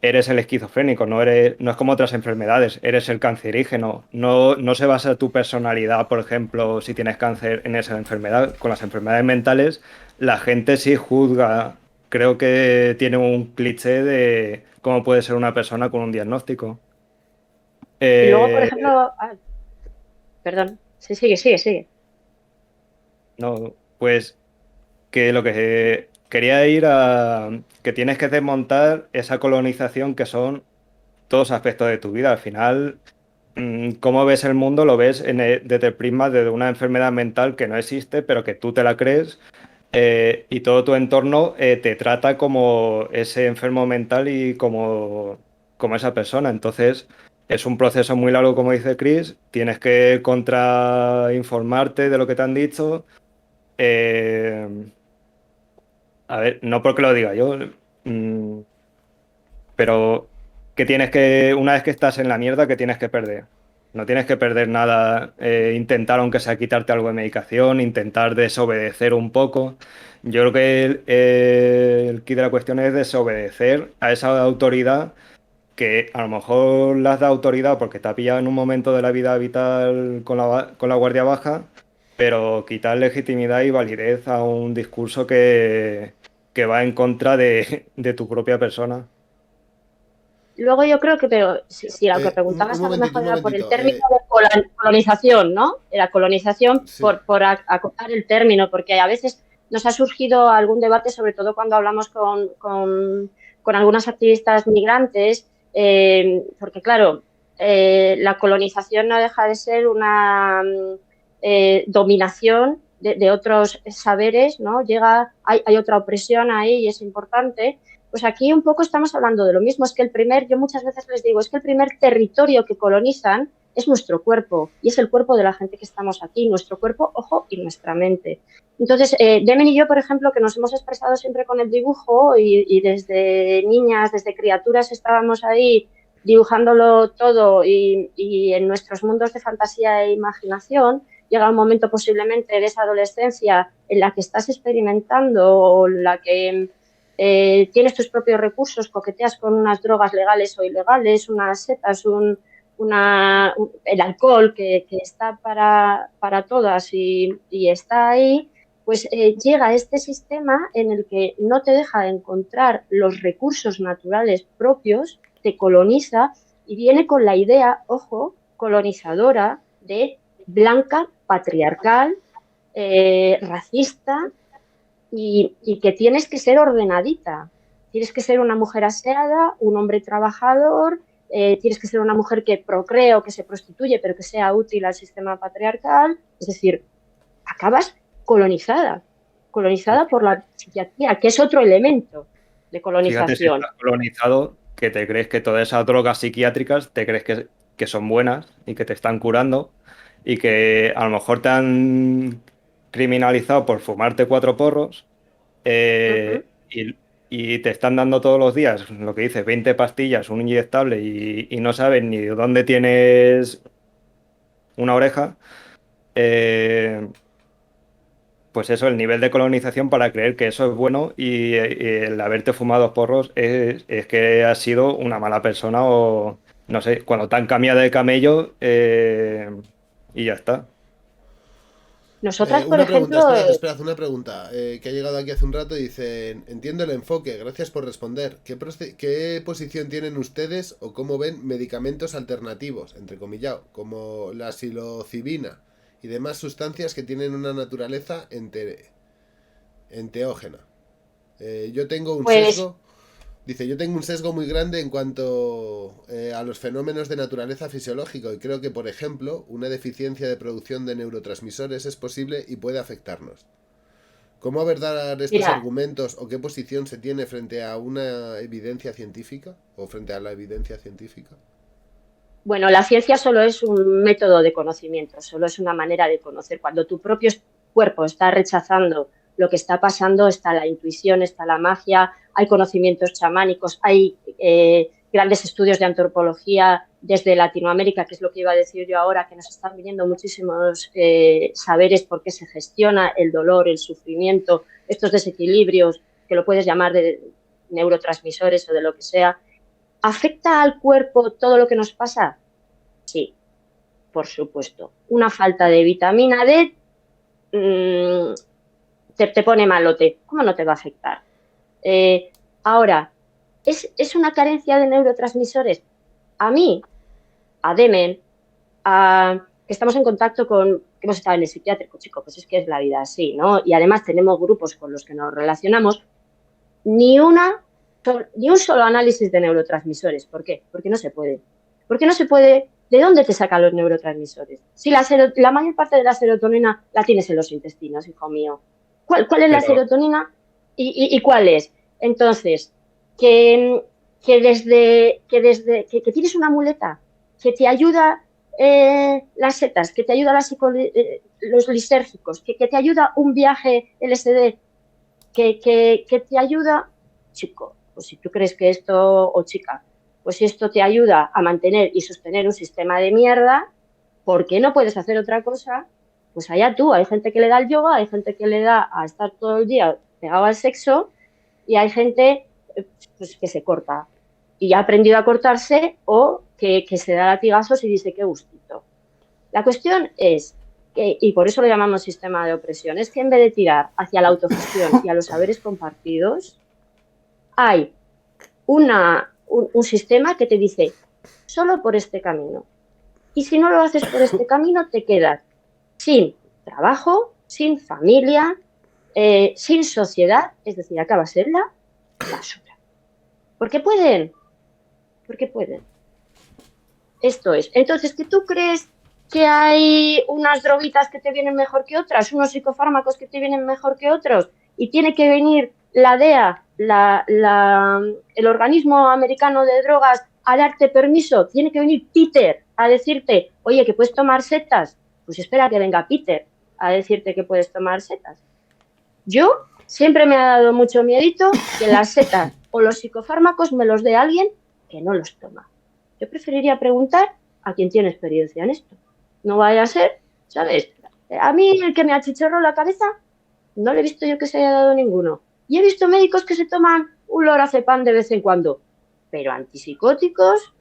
eres el esquizofrénico, no es como otras enfermedades, eres el cancerígeno. No se basa tu personalidad, por ejemplo, si tienes cáncer en esa enfermedad. Con las enfermedades mentales, la gente sí juzga. Creo que tiene un cliché de cómo puede ser una persona con un diagnóstico. Y luego, por Eh, ejemplo, perdón, sí, sigue. no, pues que lo que quería ir a que tienes que desmontar esa colonización que son todos aspectos de tu vida. Al final, cómo ves el mundo lo ves desde el prisma de una enfermedad mental que no existe, pero que tú te la crees, y todo tu entorno te trata como ese enfermo mental y como esa persona. Entonces, es un proceso muy largo, como dice Chris. Tienes que contrainformarte de lo que te han dicho. Eh, a ver, no porque lo diga yo, mm, pero una vez que estás en la mierda, ¿qué tienes que perder? No tienes que perder nada, intentar aunque sea quitarte algo de medicación, intentar desobedecer un poco. Yo creo que el quid de la cuestión es desobedecer a esa autoridad que a lo mejor las da autoridad porque te ha pillado en un momento de la vida vital con la guardia baja, pero quitar legitimidad y validez a un discurso que va en contra de tu propia persona. Luego yo creo que, pero si lo que Un preguntabas a lo momentito, mejor un era por el momentito. término de colonización, ¿no? Era colonización Sí. por acotar el término, porque a veces nos ha surgido algún debate, sobre todo cuando hablamos con algunas activistas migrantes, porque claro, la colonización no deja de ser una dominación de otros saberes, ¿no? Hay otra opresión ahí y es importante. Pues aquí un poco estamos hablando de lo mismo. Es que yo muchas veces les digo, es que el primer territorio que colonizan es nuestro cuerpo y es el cuerpo de la gente que estamos aquí, nuestro cuerpo, ojo, y nuestra mente. Entonces, Demen y yo, por ejemplo, que nos hemos expresado siempre con el dibujo y desde niñas, desde criaturas estábamos ahí dibujándolo todo y en nuestros mundos de fantasía e imaginación, llega un momento posiblemente de esa adolescencia en la que estás experimentando o en la que tienes tus propios recursos, coqueteas con unas drogas legales o ilegales, unas setas, el alcohol que está para todas y está ahí, pues llega este sistema en el que no te deja de encontrar los recursos naturales propios, te coloniza y viene con la idea, ojo, colonizadora de blanca, patriarcal, racista, y que tienes que ser ordenadita. Tienes que ser una mujer aseada, un hombre trabajador, tienes que ser una mujer que procree o que se prostituye, pero que sea útil al sistema patriarcal. Es decir, acabas colonizada por la psiquiatría, que es otro elemento de Fíjate si colonización. estás colonizado, que te crees que todas esas drogas psiquiátricas te crees que son buenas y que te están curando y que a lo mejor te han criminalizado por fumarte 4 porros, Uh-huh. y te están dando todos los días, lo que dices, 20 pastillas, un inyectable y no sabes ni de dónde tienes una oreja. eh, Pues eso, el nivel de colonización para creer que eso es bueno y el haberte fumado porros es que has sido una mala persona o no sé, cuando te han cambiado de camello, y ya está. Nosotras, por Una pregunta, ejemplo, esperad, una pregunta que ha llegado aquí hace un rato y dice, entiendo el enfoque, gracias por responder. ¿Qué posición tienen ustedes o cómo ven medicamentos alternativos, entrecomillado, como la psilocibina y demás sustancias que tienen una naturaleza enteógena? Yo tengo un pues sesgo Dice, yo tengo un sesgo muy grande en cuanto a los fenómenos de naturaleza fisiológica y creo que, por ejemplo, una deficiencia de producción de neurotransmisores es posible y puede afectarnos. ¿Cómo abordar estos Mira, argumentos o qué posición se tiene frente a una evidencia científica o frente a la evidencia científica? bueno, la ciencia solo es un método de conocimiento, solo es una manera de conocer. Cuando tu propio cuerpo está rechazando lo que está pasando, está la intuición, está la magia, hay conocimientos chamánicos, hay grandes estudios de antropología desde Latinoamérica, que es lo que iba a decir yo ahora, que nos están viniendo muchísimos saberes por qué se gestiona el dolor, el sufrimiento, estos desequilibrios, que lo puedes llamar de neurotransmisores o de lo que sea. ¿Afecta al cuerpo todo lo que nos pasa? Sí, por supuesto. Una falta de vitamina D te pone malote. ¿Cómo no te va a afectar? Ahora, ¿es una carencia de neurotransmisores? A mí, a Demen, que estamos en contacto con, que hemos estado en el psiquiátrico, chico, pues es que es la vida así, ¿no? Y además tenemos grupos con los que nos relacionamos, ni un solo análisis de neurotransmisores. ¿Por qué? Porque no se puede. ¿Por qué no se puede? ¿De dónde te sacan los neurotransmisores? Si la mayor parte de la serotonina la tienes en los intestinos, hijo mío. ¿Cuál es la Pero, serotonina y cuál es? Entonces, que tienes una muleta que te ayuda las setas, que te ayuda los lisérgicos, que te ayuda un viaje LSD, que te ayuda, chico, pues si tú crees que esto, o chica, pues si esto te ayuda a mantener y sostener un sistema de mierda, ¿por qué no puedes hacer otra cosa? Pues allá tú, hay gente que le da el yoga, hay gente que le da a estar todo el día pegado al sexo y hay gente pues, que se corta y ha aprendido a cortarse o que se da latigazos y dice qué gustito. La cuestión es que, y por eso lo llamamos sistema de opresión, es que en vez de tirar hacia la autogestión y a los saberes compartidos, hay un sistema que te dice solo por este camino. Y si no lo haces por este camino, te quedas sin trabajo, sin familia, sin sociedad, es decir, acabas en la basura. ¿Por qué pueden? Porque pueden. Esto es. Entonces, ¿que tú crees que hay unas droguitas que te vienen mejor que otras, unos psicofármacos que te vienen mejor que otros? Y tiene que venir la DEA, el organismo americano de drogas, a darte permiso. Tiene que venir Peter a decirte, oye, que puedes tomar setas. Pues espera que venga Peter a decirte que puedes tomar setas. Yo siempre me ha dado mucho miedito que las setas o los psicofármacos me los dé alguien que no los toma. Yo preferiría preguntar a quien tiene experiencia en esto. No vaya a ser, ¿sabes? A mí el que me achicharró la cabeza, no le he visto yo que se haya dado ninguno. Y he visto médicos que se toman un lorazepam de vez en cuando. Pero antipsicóticos,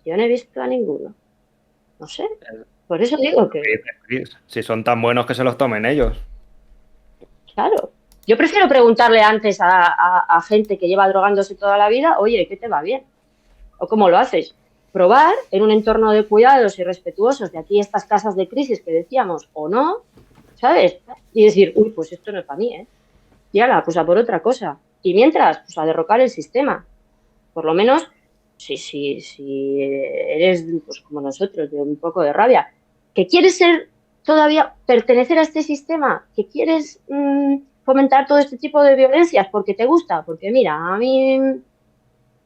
yo no he visto a ninguno. No sé. Por eso digo que, si son tan buenos que se los tomen ellos. claro. Yo prefiero preguntarle antes a gente que lleva drogándose toda la vida, oye, ¿qué te va bien? ¿O cómo lo haces? Probar en un entorno de cuidados y respetuosos de aquí estas casas de crisis que decíamos, o no, ¿sabes? Y decir, uy, pues esto no es para mí, ¿eh? Y ala, pues a por otra cosa. Y mientras, pues a derrocar el sistema. Por lo menos, si eres pues, como nosotros, de un poco de rabia, que quieres ser todavía, pertenecer a este sistema, que quieres fomentar todo este tipo de violencias porque te gusta, porque mira, a mí,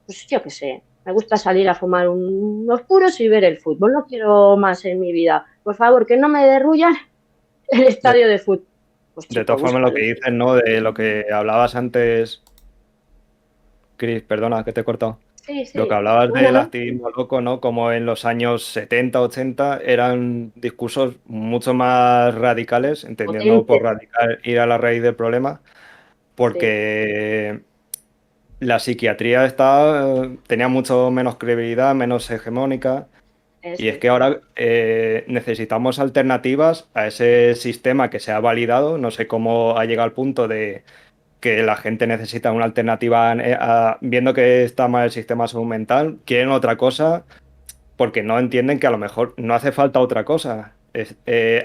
pues yo qué sé, me gusta salir a fumar unos puros y ver el fútbol, no quiero más en mi vida. Por favor, que no me derrullan el estadio de fútbol. Pues, chico, De todas formas, lo que dices, ¿no? De lo que hablabas antes, Chris, perdona que te he cortado. Sí, sí. Lo que hablabas Bueno, del activismo loco, ¿no? Como en los años 70, 80 eran discursos mucho más radicales, entendiendo por potente. radical ir a la raíz del problema, Sí, porque la psiquiatría tenía mucho menos credibilidad, menos hegemónica, y eso es es. que ahora necesitamos alternativas a ese sistema que se ha validado. No sé cómo ha llegado al punto de que la gente necesita una alternativa viendo que está mal el sistema de salud mental, quieren otra cosa porque no entienden que a lo mejor no hace falta otra cosa.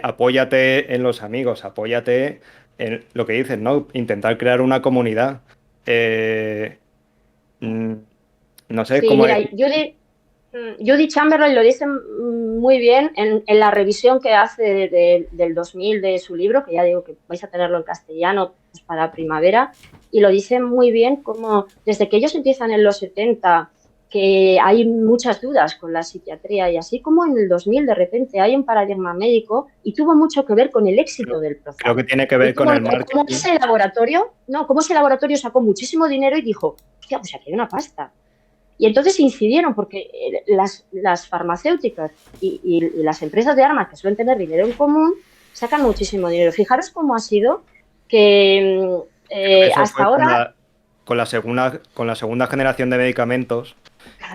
Apóyate en los amigos, apóyate en lo que dices, ¿no? Intentar crear una comunidad. mm, no sé Sí, cómo mira, es. Judy Chamberlain lo dice muy bien en la revisión que hace del 2000 de su libro, que ya digo que vais a tenerlo en castellano pues, para primavera, y lo dice muy bien como desde que ellos empiezan en los 70, que hay muchas dudas con la psiquiatría y así como en el 2000 de repente hay un paradigma médico y tuvo mucho que ver con el éxito del Creo que proceso. tiene que Y ver con como, el como marketing. ese laboratorio, no, como ese laboratorio sacó muchísimo dinero y dijo, hostia, pues aquí hay una pasta. Y entonces incidieron porque las farmacéuticas y las empresas de armas que suelen tener dinero en común sacan muchísimo dinero. Fijaros cómo ha sido que Eso hasta fue con ahora, con la segunda generación de medicamentos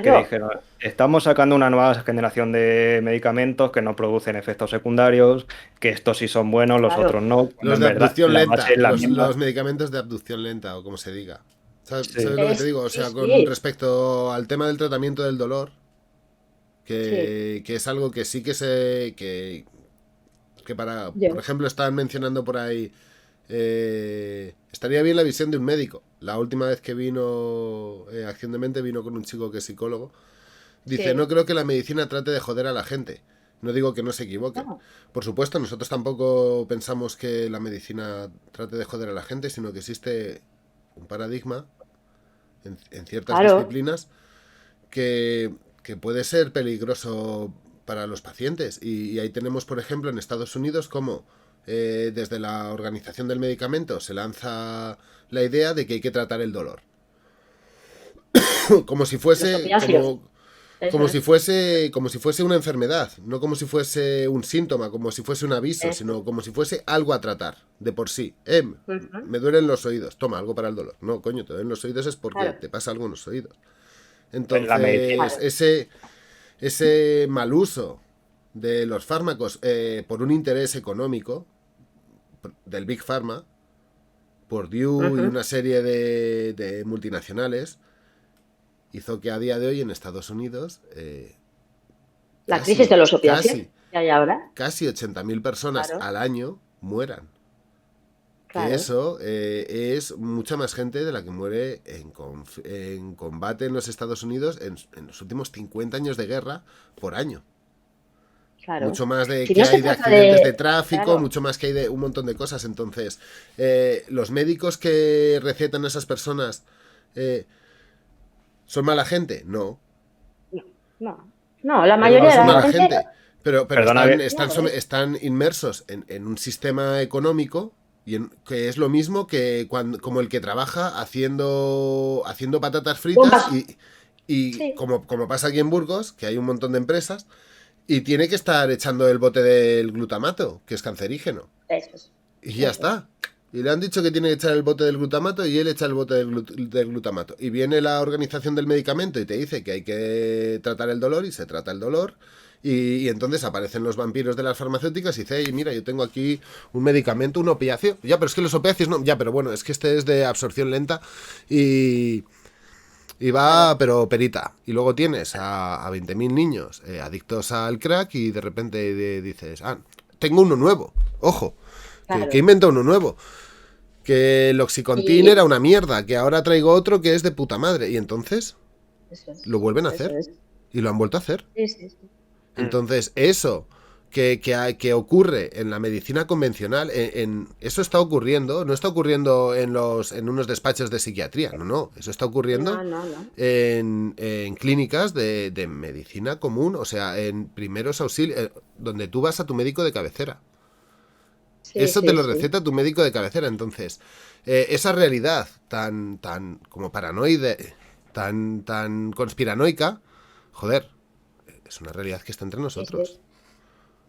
que claro, dijeron, estamos sacando una nueva generación de medicamentos que no producen efectos secundarios, que estos sí son buenos, los claro, otros no, cuando Los en de verdad abducción la base lenta, es la los misma. medicamentos de abducción lenta, o como se diga. ¿Sabes Sí. lo que te digo? O sí, sea, con sí, respecto al tema del tratamiento del dolor, sí, que es algo que sí que se... que para, por yo, ejemplo, están mencionando por ahí, estaría bien la visión de un médico. La última vez que vino Acción de Mente vino con un chico que es psicólogo. Dice, no sí, creo que la medicina trate de joder a la gente. No digo que no se equivoquen. no, Por supuesto, nosotros tampoco pensamos que la medicina trate de joder a la gente, sino que existe un paradigma en ciertas claro, disciplinas que puede ser peligroso para los pacientes. Y ahí tenemos, por ejemplo, en Estados Unidos, como desde la Organización del Medicamento se lanza la idea de que hay que tratar el dolor. Como si los fuese, opiáceos, eso es, como si fuese una enfermedad, no como si fuese un síntoma, como si fuese un aviso, eso. sino como si fuese algo a tratar de por sí. Ujú, Me duelen los oídos, toma algo para el dolor. No, coño, te duelen los oídos es porque claro, te pasa algo en los oídos. En la medicina. Entonces, claro, ese mal uso de los fármacos por un interés económico del Big Pharma, por Due y ujú. una serie de multinacionales, hizo que a día de hoy en Estados Unidos La crisis de casi, los opiáceos casi, que hay ahora, casi 80.000 personas claro, al año mueran. Que claro, eso es mucha más gente de la que muere en combate en los Estados Unidos en los últimos 50 años de guerra por año. claro. Mucho más de Si no que se hay de trata accidentes de de, tráfico, claro, mucho más que hay de un montón de cosas. Entonces, los médicos que recetan a esas personas eh, son mala gente. No, no, no, no, la Pero mayoría no de son la mala gente, gente, pero perdona, no, están inmersos en un sistema económico que es lo mismo que como el que trabaja haciendo patatas fritas bombas, y sí, como pasa aquí en Burgos, que hay un montón de empresas, y tiene que estar echando el bote del glutamato, que es cancerígeno. eso es, Y ya eso es. está. Y le han dicho que tiene que echar el bote del glutamato y él echa el bote del glutamato. Y viene la organización del medicamento y te dice que hay que tratar el dolor y se trata el dolor. Y entonces aparecen los vampiros de las farmacéuticas y dice, hey, mira, yo tengo aquí un medicamento, un opiáceo. Ya, pero es que los opiáceos no. Ya, pero bueno, es que este es de absorción lenta y, y Claro, va, pero perita. Y luego tienes a 20.000 niños adictos al crack y de repente dices, ah, tengo uno nuevo. Ojo, que claro. inventa uno nuevo. Que el Oxycontin era Y una mierda, que ahora traigo otro que es de puta madre. Y entonces eso es, lo vuelven a eso hacer. es. Y lo han vuelto a hacer. Sí, sí, sí. Entonces, eso que ocurre en la medicina convencional, eso está ocurriendo, no está ocurriendo en unos despachos de psiquiatría, no, eso está No, ocurriendo no, no. en clínicas de medicina común, o sea, en primeros auxilios, donde tú vas a tu médico de cabecera. Sí, Eso te sí, lo sí. receta tu médico de cabecera. Entonces, esa realidad tan como paranoide, tan conspiranoica, joder, es una realidad que está entre Sí, sí. nosotros.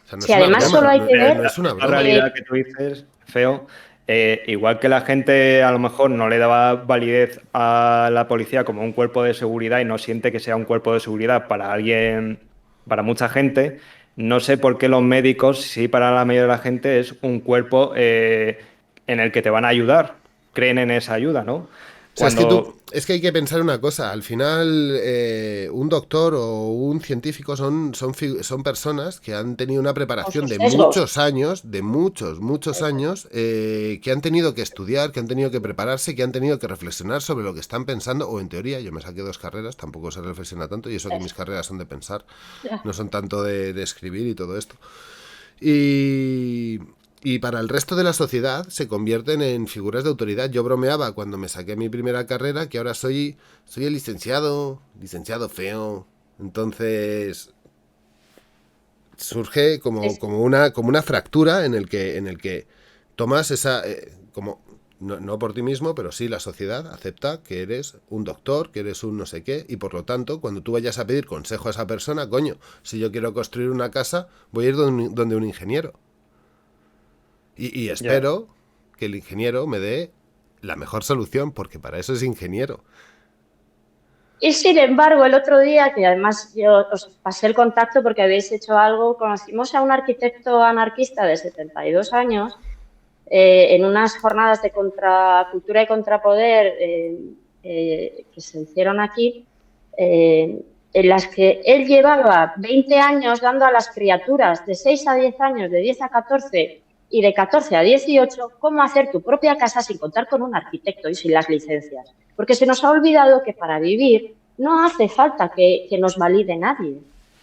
O sea, no Sí, es una además solo broma, hay que ver no es una esta broma. realidad que tú dices, feo, igual que la gente a lo mejor no le daba validez a la policía como un cuerpo de seguridad y no siente que sea un cuerpo de seguridad para alguien, para mucha gente, no sé por qué los médicos, sí para la mayoría de la gente es un cuerpo en el que te van a ayudar, creen en esa ayuda, ¿no? O sea, Cuando... es que hay que pensar una cosa. Al final, un doctor o un científico son personas que han tenido una preparación de muchos años, muchos años, que han tenido que estudiar, que han tenido que prepararse, que han tenido que reflexionar sobre lo que están pensando, o en teoría, yo me saqué 2 carreras, tampoco se reflexiona tanto, y eso que mis carreras son de pensar, no son tanto de escribir y todo esto. Y para el resto de la sociedad se convierten en figuras de autoridad. Yo bromeaba cuando me saqué mi primera carrera que ahora soy el licenciado feo. Entonces surge como una fractura en el que tomas esa como no por ti mismo, pero sí la sociedad acepta que eres un doctor, que eres un no sé qué, y por lo tanto, cuando tú vayas a pedir consejo a esa persona, coño, si yo quiero construir una casa, voy a ir donde un ingeniero. Y espero que el ingeniero me dé la mejor solución, porque para eso es ingeniero. Y sin embargo, el otro día, que además yo os pasé el contacto porque habéis hecho algo, conocimos a un arquitecto anarquista de 72 años en unas jornadas de contracultura y contrapoder que se hicieron aquí, en las que él llevaba 20 años dando a las criaturas de 6 a 10 años, de 10 a 14 y de 14 a 18, cómo hacer tu propia casa sin contar con un arquitecto y sin las licencias. Porque se nos ha olvidado que para vivir no hace falta que nos valide nadie,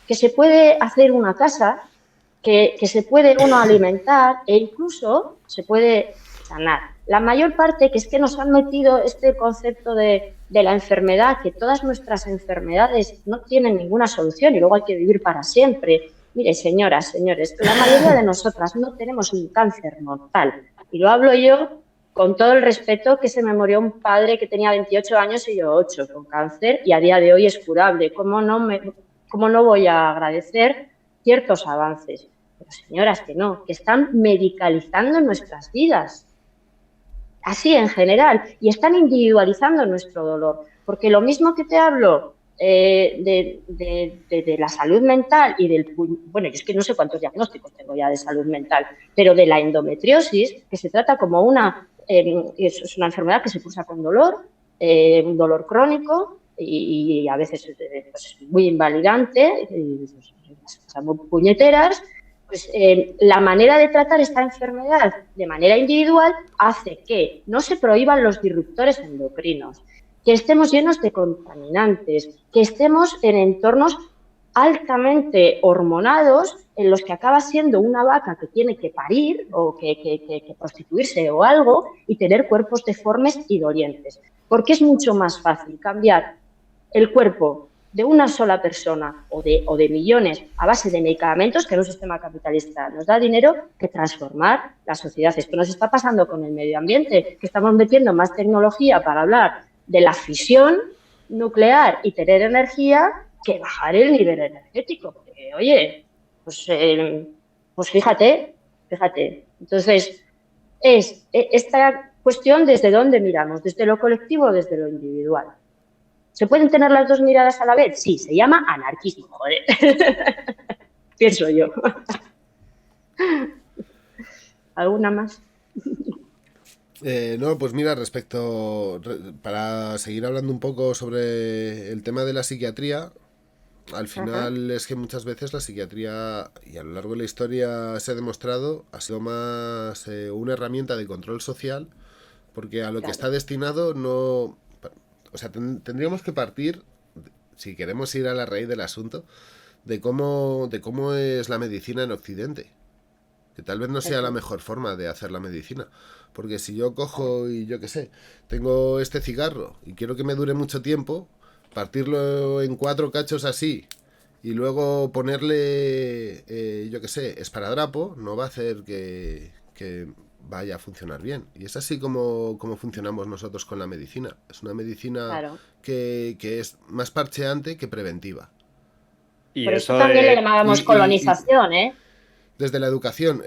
que se puede hacer una casa, que se puede uno alimentar e incluso se puede sanar. La mayor parte, que es que nos han metido este concepto de la enfermedad, que todas nuestras enfermedades no tienen ninguna solución y luego hay que vivir para siempre. Mire, señoras, señores, la mayoría de nosotras no tenemos un cáncer mortal. Y lo hablo yo con todo el respeto, que se me murió un padre que tenía 28 años y yo 8 con cáncer y a día de hoy es curable. ¿Cómo no voy a agradecer ciertos avances? Pero señoras, que están medicalizando nuestras vidas. Así en general. Y están individualizando nuestro dolor. Porque lo mismo que te hablo de la salud mental y del... Bueno, yo es que no sé cuántos diagnósticos tengo ya de salud mental, pero de la endometriosis, que se trata como es una enfermedad que se cursa con dolor, un dolor crónico y a veces pues, muy invalidante, muy puñeteras. Pues la manera de tratar esta enfermedad de manera individual hace que no se prohíban los disruptores endocrinos, que estemos llenos de contaminantes, que estemos en entornos altamente hormonados en los que acaba siendo una vaca que tiene que parir o que prostituirse o algo y tener cuerpos deformes y dolientes. Porque es mucho más fácil cambiar el cuerpo de una sola persona o de millones a base de medicamentos, que en un sistema capitalista nos da dinero, que transformar la sociedad. Esto nos está pasando con el medio ambiente, que estamos metiendo más tecnología para hablar de la fisión nuclear y tener energía que bajar el nivel energético. Porque, oye, pues fíjate. Entonces, es esta cuestión desde dónde miramos, desde lo colectivo o desde lo individual. ¿Se pueden tener las dos miradas a la vez? Sí, se llama anarquismo, joder. Pienso yo. ¿Alguna más? No, pues mira, para seguir hablando un poco sobre el tema de la psiquiatría, al final es que muchas veces la psiquiatría, y a lo largo de la historia se ha demostrado, ha sido más una herramienta de control social, porque a lo que está destinado no... O sea, tendríamos que partir, si queremos ir a la raíz del asunto, de cómo es la medicina en Occidente. Que tal vez no sea la mejor forma de hacer la medicina. Porque si yo cojo y yo qué sé, tengo este cigarro y quiero que me dure mucho tiempo, partirlo en 4 cachos así y luego ponerle, yo qué sé, esparadrapo, no va a hacer que vaya a funcionar bien. Y es así como funcionamos nosotros con la medicina. Es una medicina claro, que es más parcheante que preventiva. Y por eso también le llamábamos colonización, ¿eh? Desde la educación,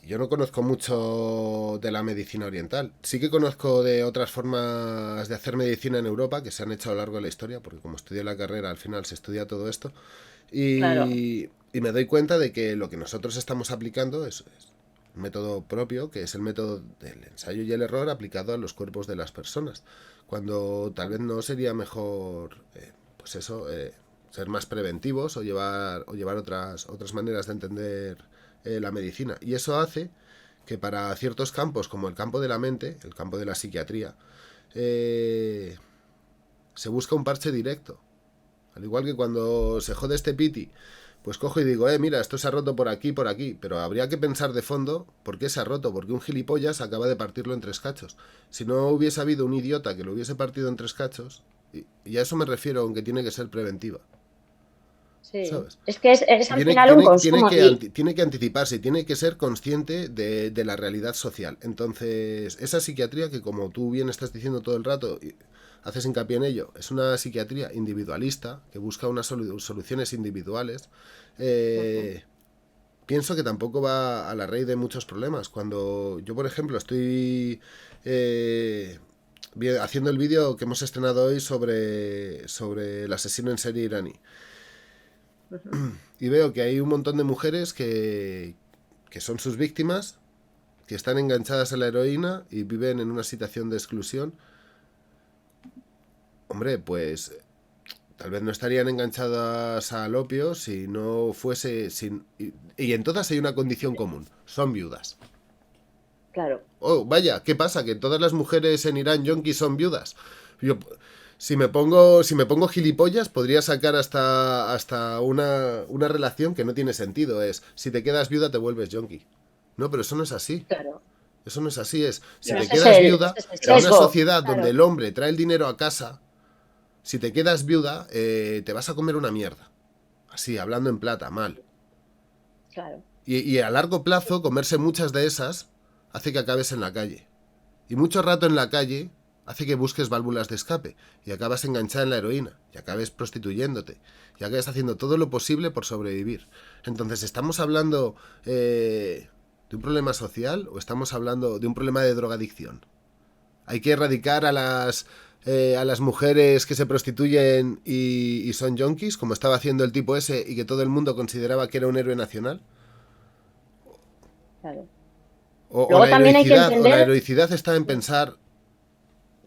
yo no conozco mucho de la medicina oriental. Sí que conozco de otras formas de hacer medicina en Europa que se han hecho a lo largo de la historia, porque como estudié la carrera, al final se estudia todo esto. Y me doy cuenta de que lo que nosotros estamos aplicando es un método propio, que es el método del ensayo y el error aplicado a los cuerpos de las personas, cuando tal vez no sería mejor, pues eso, ser más preventivos o llevar otras maneras de entender la medicina. Y eso hace que para ciertos campos, como el campo de la mente, el campo de la psiquiatría, se busca un parche directo. Al igual que cuando se jode este piti, pues cojo y digo, mira, esto se ha roto por aquí, pero habría que pensar de fondo por qué se ha roto, porque un gilipollas acaba de partirlo en 3 cachos. Si no hubiese habido un idiota que lo hubiese partido en 3 cachos, y a eso me refiero, aunque tiene que ser preventiva. Sí. ¿Sabes? Es que es al final un consumo. Tiene que anticiparse, tiene que ser consciente de la realidad social. Entonces, esa psiquiatría que, como tú bien estás diciendo todo el rato, haces hincapié en ello, es una psiquiatría individualista que busca unas soluciones individuales. Pienso que tampoco va a la raíz de muchos problemas. Cuando yo, por ejemplo, estoy haciendo el vídeo que hemos estrenado hoy sobre el asesino en serie iraní, y veo que hay un montón de mujeres que son sus víctimas, que están enganchadas a la heroína y viven en una situación de exclusión. Hombre, pues tal vez no estarían enganchadas al opio si no fuese... Y en todas hay una condición común, son viudas. Claro. Oh, vaya, ¿qué pasa? ¿Que todas las mujeres en Irán yonkis son viudas? Si me pongo gilipollas, podría sacar hasta una relación que no tiene sentido. Es, si te quedas viuda, te vuelves yonki. No, pero eso no es así. Claro. Eso no es así. Si Pero te quedas viuda, en una sociedad claro, donde el hombre trae el dinero a casa, si te quedas viuda, te vas a comer una mierda. Así, hablando en plata, mal. Claro. Y a largo plazo, comerse muchas de esas hace que acabes en la calle. Y mucho rato en la calle hace que busques válvulas de escape y acabas enganchada en la heroína y acabes prostituyéndote y acabes haciendo todo lo posible por sobrevivir. Entonces, ¿estamos hablando de un problema social o estamos hablando de un problema de drogadicción? Hay que erradicar a las mujeres que se prostituyen y son yonkis, como estaba haciendo el tipo ese y que todo el mundo consideraba que era un héroe nacional. Claro. O la heroicidad está en pensar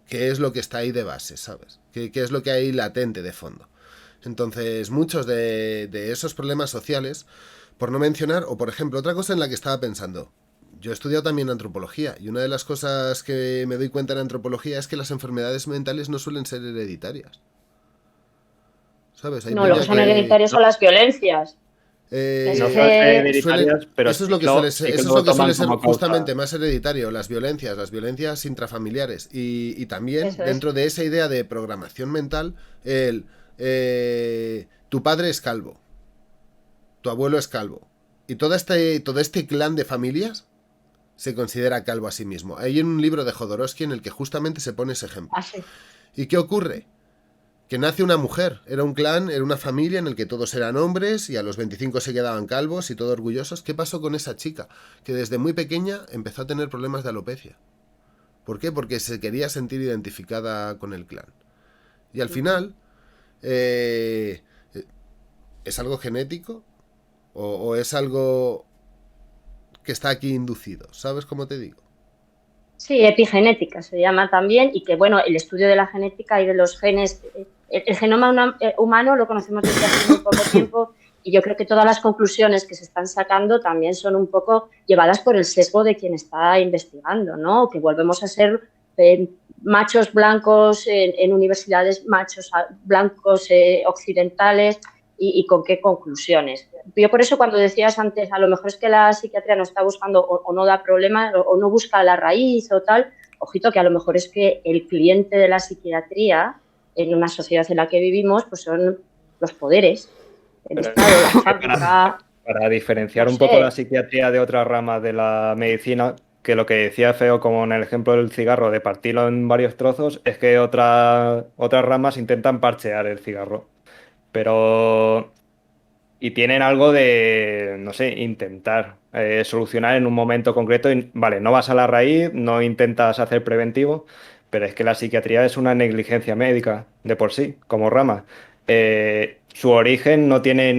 qué es lo que está ahí de base, ¿sabes? ¿Qué es lo que hay latente de fondo? Entonces, muchos de esos problemas sociales, por no mencionar, o por ejemplo, otra cosa en la que estaba pensando, yo he estudiado también antropología, y una de las cosas que me doy cuenta en antropología es que las enfermedades mentales no suelen ser hereditarias. ¿Sabes? No, lo que son hereditarias son las violencias. No son hereditarias, pero eso es lo que suele ser, eso es lo que suele ser justamente más hereditario, las violencias intrafamiliares y también Eso dentro de esa idea de programación mental, tu padre es calvo, tu abuelo es calvo y todo este clan de familias se considera calvo a sí mismo. Hay un libro de Jodorowsky en el que justamente se pone ese ejemplo. Sí. ¿Y qué ocurre? Que nace una mujer, era un clan, era una familia en el que todos eran hombres y a los 25 se quedaban calvos y todos orgullosos. ¿Qué pasó con esa chica? Que desde muy pequeña empezó a tener problemas de alopecia. ¿Por qué? Porque se quería sentir identificada con el clan. Y al final, ¿es algo genético? ¿O es algo que está aquí inducido? ¿Sabes cómo te digo? Sí, epigenética se llama también, y que bueno, el estudio de la genética y de los genes, el genoma humano lo conocemos desde hace muy poco tiempo, y yo creo que todas las conclusiones que se están sacando también son un poco llevadas por el sesgo de quien está investigando, ¿no? Que volvemos a ser machos blancos en universidades, machos blancos occidentales, y con qué conclusiones. Yo por eso cuando decías antes, a lo mejor es que la psiquiatría no está buscando o no da problemas o no busca la raíz o tal, ojito que a lo mejor es que el cliente de la psiquiatría en una sociedad en la que vivimos pues son los poderes, el Estado, la fábrica... Para diferenciar un poco la psiquiatría de otras ramas de la medicina, que lo que decía Feo, como en el ejemplo del cigarro, de partirlo en varios trozos, es que otras ramas intentan parchear el cigarro. Pero... Y tienen algo de, no sé, intentar solucionar en un momento concreto. Vale, no vas a la raíz, no intentas hacer preventivo, pero es que la psiquiatría es una negligencia médica de por sí, como rama. Su origen no tiene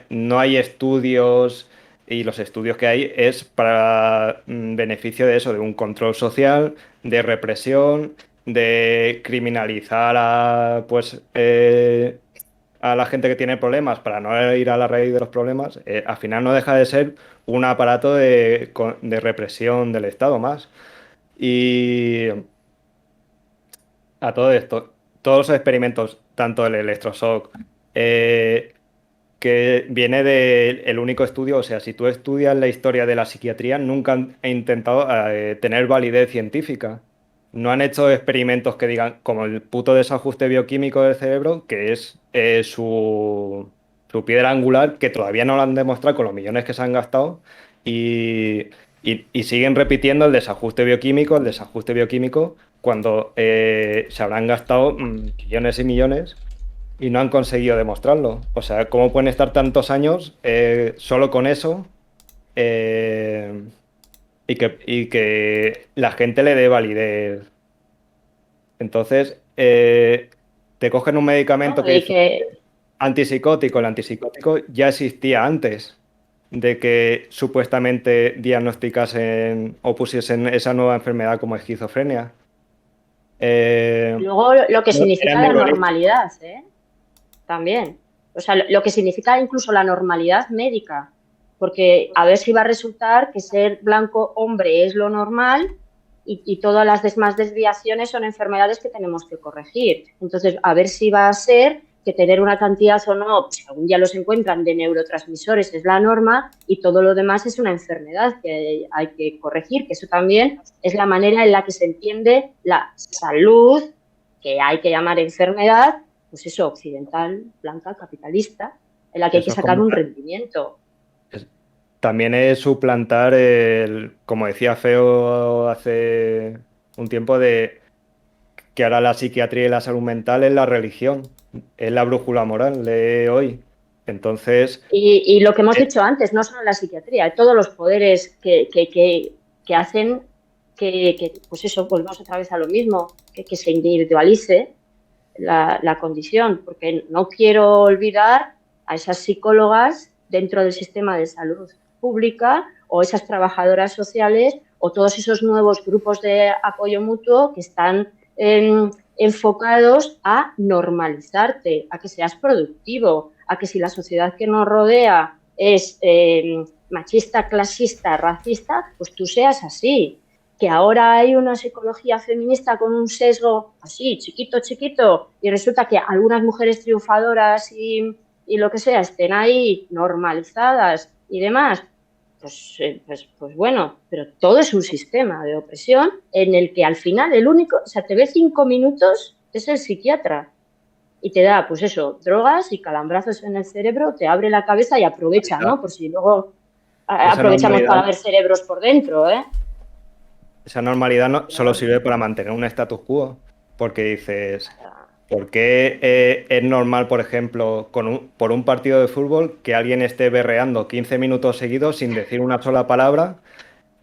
no hay estudios y los estudios que hay es para beneficio de eso, de un control social, de represión, de criminalizar a la gente que tiene problemas para no ir a la raíz de los problemas. Al final no deja de ser un aparato de represión del Estado más. Y a todo esto, todos los experimentos, tanto el electroshock, que viene del único estudio, o sea, si tú estudias la historia de la psiquiatría, nunca han intentado tener validez científica. No han hecho experimentos que digan, como el puto desajuste bioquímico del cerebro, que es su piedra angular, que todavía no lo han demostrado con los millones que se han gastado, y siguen repitiendo el desajuste bioquímico, cuando se habrán gastado millones y millones y no han conseguido demostrarlo. O sea, ¿cómo pueden estar tantos años solo con eso y que la gente le dé validez? Entonces, te cogen un medicamento que dice antipsicótico. El antipsicótico ya existía antes de que supuestamente diagnosticasen o pusiesen esa nueva enfermedad como esquizofrenia. Luego lo que significa la normalidad, también. O sea, lo que significa incluso la normalidad médica. Porque a ver si va a resultar que ser blanco hombre es lo normal y todas las demás desviaciones son enfermedades que tenemos que corregir. Entonces, a ver si va a ser que tener una cantidad o no, pues algún día los encuentran, de neurotransmisores es la norma y todo lo demás es una enfermedad que hay que corregir, que eso también es la manera en la que se entiende la salud, que hay que llamar enfermedad, pues eso, occidental, blanca, capitalista, en la que hay que sacar un rendimiento. También es suplantar como decía Feo hace un tiempo, de que ahora la psiquiatría y la salud mental es la religión, es la brújula moral de hoy. Entonces... Y lo que hemos dicho antes, no solo la psiquiatría, todos los poderes que hacen que, pues eso, volvamos otra vez a lo mismo, que se individualice la condición, porque no quiero olvidar a esas psicólogas dentro del sistema de salud pública o esas trabajadoras sociales o todos esos nuevos grupos de apoyo mutuo que están enfocados a normalizarte, a que seas productivo, a que si la sociedad que nos rodea es machista, clasista, racista, pues tú seas así. Que ahora hay una psicología feminista con un sesgo así, chiquito, y resulta que algunas mujeres triunfadoras y lo que sea estén ahí normalizadas y demás, pues bueno, pero todo es un sistema de opresión en el que al final el único, o sea, te ve 5 minutos, es el psiquiatra y te da, pues eso, drogas y calambrazos en el cerebro, te abre la cabeza y aprovecha, ¿no? Por si luego aprovechamos para ver cerebros por dentro, ¿eh? Esa normalidad no solo sirve para mantener un status quo, porque dices, ¿por qué es normal, por ejemplo, por un partido de fútbol, que alguien esté berreando 15 minutos seguidos sin decir una sola palabra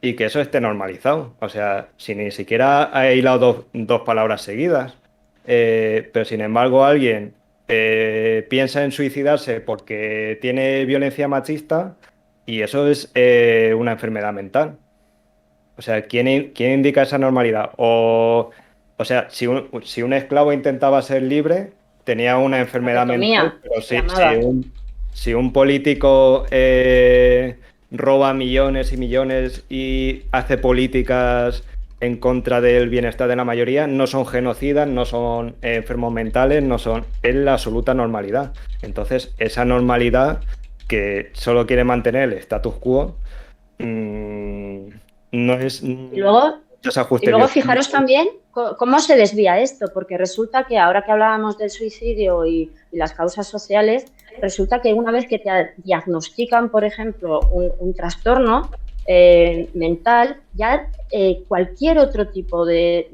y que eso esté normalizado? O sea, si ni siquiera ha hilado dos palabras seguidas, pero sin embargo alguien piensa en suicidarse porque tiene violencia machista y eso es una enfermedad mental. O sea, ¿quién indica esa normalidad? O sea, si un esclavo intentaba ser libre, tenía una enfermedad mental, pero si un político roba millones y millones y hace políticas en contra del bienestar de la mayoría, no son genocidas, no son enfermos mentales, es la absoluta normalidad. Entonces, esa normalidad que solo quiere mantener el status quo, no es... Y luego fijaros también cómo se desvía esto, porque resulta que ahora que hablábamos del suicidio y las causas sociales, resulta que una vez que te diagnostican, por ejemplo, un trastorno mental, ya cualquier otro tipo de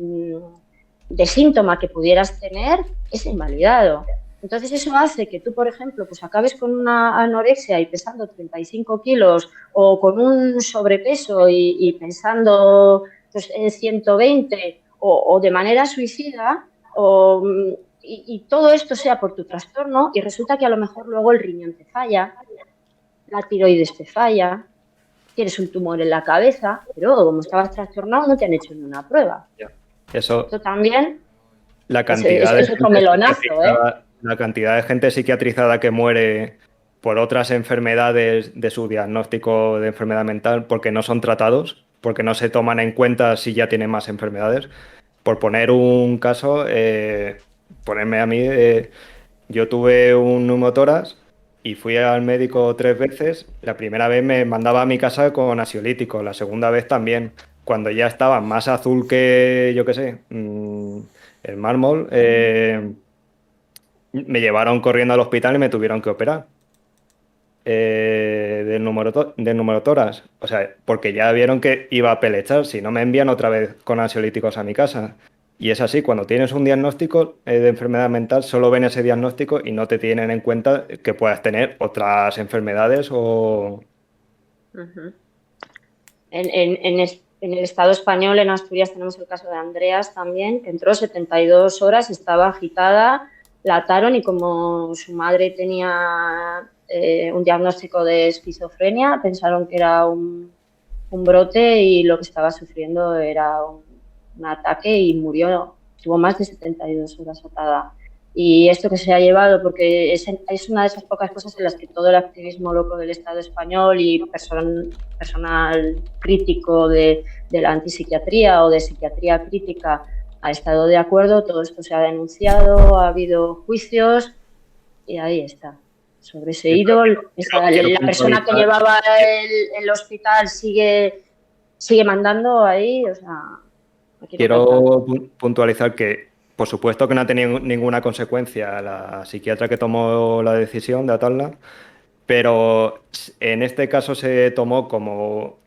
síntoma que pudieras tener es invalidado. Entonces eso hace que tú, por ejemplo, pues acabes con una anorexia y pesando 35 kilos o con un sobrepeso y pensando pues, en 120 o de manera suicida y todo esto sea por tu trastorno y resulta que a lo mejor luego el riñón te falla, la tiroides te falla, tienes un tumor en la cabeza, pero como estabas trastornado no te han hecho ni una prueba. Eso, Esto también la cantidad es otro melonazo, la cantidad de gente psiquiatrizada que muere por otras enfermedades de su diagnóstico de enfermedad mental porque no son tratados, porque no se toman en cuenta si ya tienen más enfermedades. Por poner un caso, ponerme a mí, yo tuve un neumotórax y fui al médico 3 veces. La primera vez me mandaba a mi casa con ansiolítico, la segunda vez también. Cuando ya estaba más azul que, yo qué sé, el mármol, me llevaron corriendo al hospital y me tuvieron que operar del neumotórax. O sea, porque ya vieron que iba a pelechar, si no me envían otra vez con ansiolíticos a mi casa. Y es así, cuando tienes un diagnóstico de enfermedad mental, solo ven ese diagnóstico y no te tienen en cuenta que puedas tener otras enfermedades o... En el Estado español, en Asturias, tenemos el caso de Andreas también, que entró 72 horas, estaba agitada, la ataron y como su madre tenía un diagnóstico de esquizofrenia, pensaron que era un brote y lo que estaba sufriendo era un ataque y murió. Estuvo más de 72 horas atada. Y esto que se ha llevado, porque es una de esas pocas cosas en las que todo el activismo loco del Estado español y personal crítico de la antipsiquiatría o de psiquiatría crítica ha estado de acuerdo, todo esto se ha denunciado, ha habido juicios y ahí está. Sobre ese ídolo, la persona que llevaba el hospital sigue mandando ahí, o sea... Quiero puntualizar que, por supuesto que no ha tenido ninguna consecuencia la psiquiatra que tomó la decisión de atarla, pero en este caso se tomó como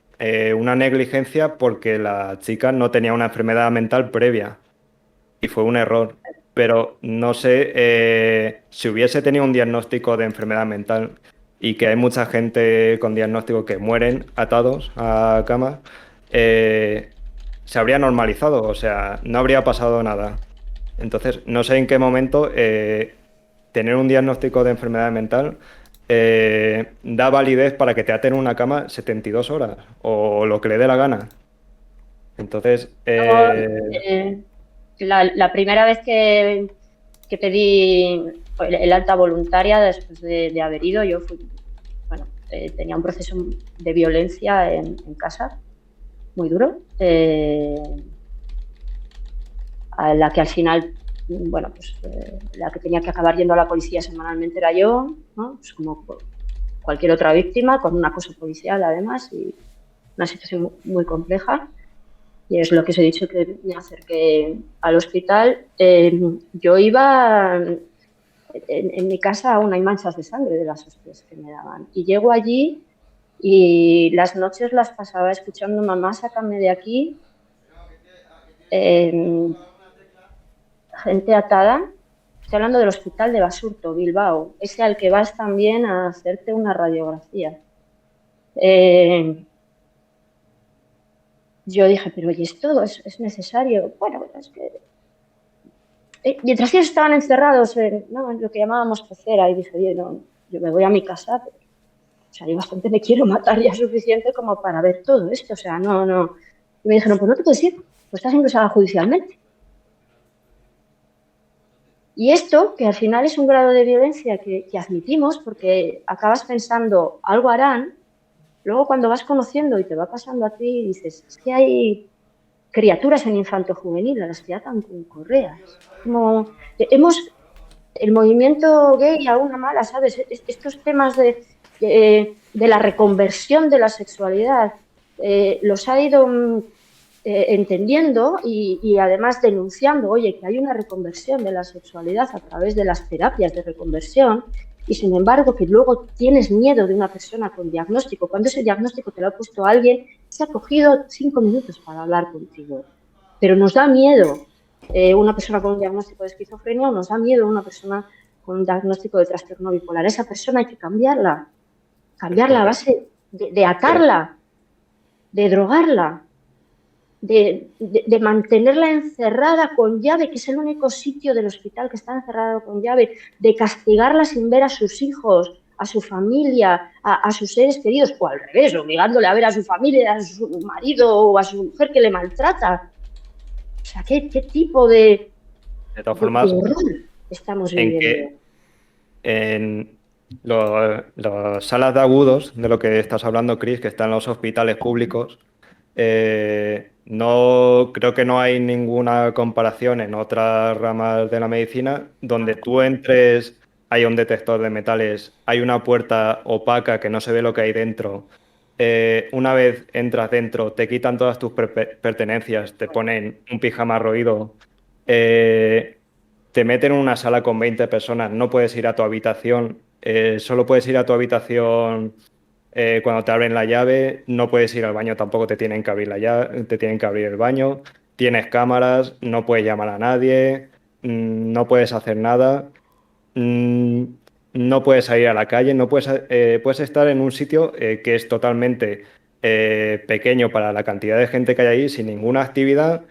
una negligencia porque la chica no tenía una enfermedad mental previa y fue un error. Pero no sé, si hubiese tenido un diagnóstico de enfermedad mental y que hay mucha gente con diagnóstico que mueren atados a camas, se habría normalizado, o sea, no habría pasado nada. Entonces, no sé en qué momento tener un diagnóstico de enfermedad mental da validez para que te aten en una cama 72 horas o lo que le dé la gana. Entonces... La primera vez que pedí el alta voluntaria después de haber ido, yo tenía un proceso de violencia en casa muy duro, a la que al final, la que tenía que acabar yendo a la policía semanalmente era yo, ¿no? Pues como cualquier otra víctima, con un acoso policial además, y una situación muy compleja. Y es lo que os he dicho, que me acerqué al hospital. Yo iba, en mi casa aún hay manchas de sangre de las hostias que me daban. Y llego allí y las noches las pasaba escuchando: mamá, sácame de aquí. Gente atada. Estoy hablando del hospital de Basurto, Bilbao. Ese al que vas también a hacerte una radiografía. Yo dije, pero ¿y esto es necesario? Bueno, es que... mientras ellos estaban encerrados en lo que llamábamos pecera, y dije, yo me voy a mi casa, pero, o sea, yo bastante me quiero matar ya suficiente como para ver todo esto, o sea, no. Y me dijeron, pues no te puedes ir, pues estás ingresada judicialmente. Y esto, que al final es un grado de violencia que admitimos, porque acabas pensando, algo harán. Luego, cuando vas conociendo y te va pasando a ti, dices, es que hay criaturas en infanto-juvenil a las que atan con correas. Como el movimiento gay a una mala, ¿sabes? Estos temas de la reconversión de la sexualidad los ha ido entendiendo y además denunciando, oye, que hay una reconversión de la sexualidad a través de las terapias de reconversión. Y sin embargo, que luego tienes miedo de una persona con diagnóstico, cuando ese diagnóstico te lo ha puesto alguien, se ha cogido 5 minutos para hablar contigo. Pero nos da miedo una persona con un diagnóstico de esquizofrenia, o nos da miedo una persona con un diagnóstico de trastorno bipolar. Esa persona hay que cambiarla a base de atarla, de drogarla, de mantenerla encerrada con llave, que es el único sitio del hospital que está encerrado con llave, de castigarla sin ver a sus hijos, a su familia, a sus seres queridos, o al revés, obligándole a ver a su familia, a su marido o a su mujer que le maltrata. O sea, ¿qué tipo de todas formas, horror estamos viviendo? En las salas de agudos, de lo que estás hablando, Chris, que están en los hospitales públicos, no creo que no hay ninguna comparación en otras ramas de la medicina donde tú entres, hay un detector de metales, hay una puerta opaca que no se ve lo que hay dentro. Una vez entras dentro, te quitan todas tus pertenencias, te ponen un pijama roído, te meten en una sala con 20 personas, no puedes ir a tu habitación, solo puedes ir a tu habitación cuando te abren la llave, no puedes ir al baño, tampoco te tienen que abrir la llave, te tienen que abrir el baño, tienes cámaras, no puedes llamar a nadie, no puedes hacer nada, no puedes salir a la calle, no puedes, puedes estar en un sitio que es totalmente pequeño para la cantidad de gente que hay ahí, sin ninguna actividad,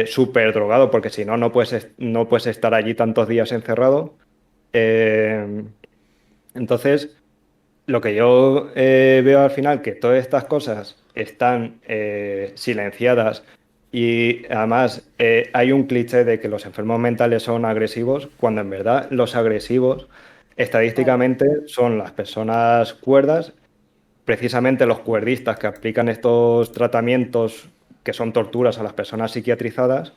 súper drogado, porque si no, no puedes estar allí tantos días encerrado. Entonces, lo que yo veo al final, que todas estas cosas están silenciadas y además hay un cliché de que los enfermos mentales son agresivos, cuando en verdad los agresivos estadísticamente son las personas cuerdas, precisamente los cuerdistas que aplican estos tratamientos que son torturas a las personas psiquiatrizadas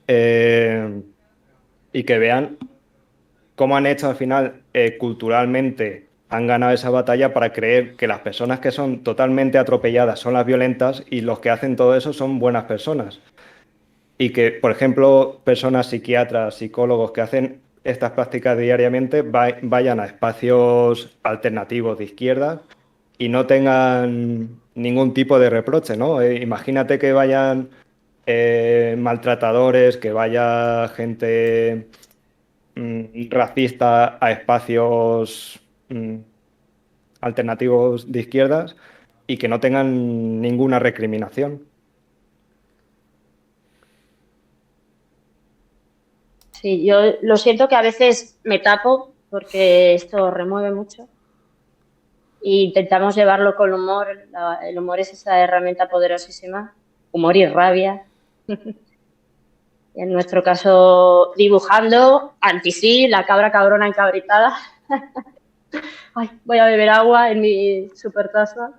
y que vean cómo han hecho al final culturalmente, han ganado esa batalla para creer que las personas que son totalmente atropelladas son las violentas y los que hacen todo eso son buenas personas. Y que, por ejemplo, personas psiquiatras, psicólogos que hacen estas prácticas diariamente vayan a espacios alternativos de izquierda y no tengan ningún tipo de reproche, ¿no? Imagínate que vayan maltratadores, que vaya gente racista a espacios alternativos de izquierdas y que no tengan ninguna recriminación. Sí, yo lo siento que a veces me tapo porque esto remueve mucho e intentamos llevarlo con humor. El humor es esa herramienta poderosísima, humor y rabia. En nuestro caso, dibujando anti-sí, la cabra cabrona encabritada. Ay, voy a beber agua en mi super taza.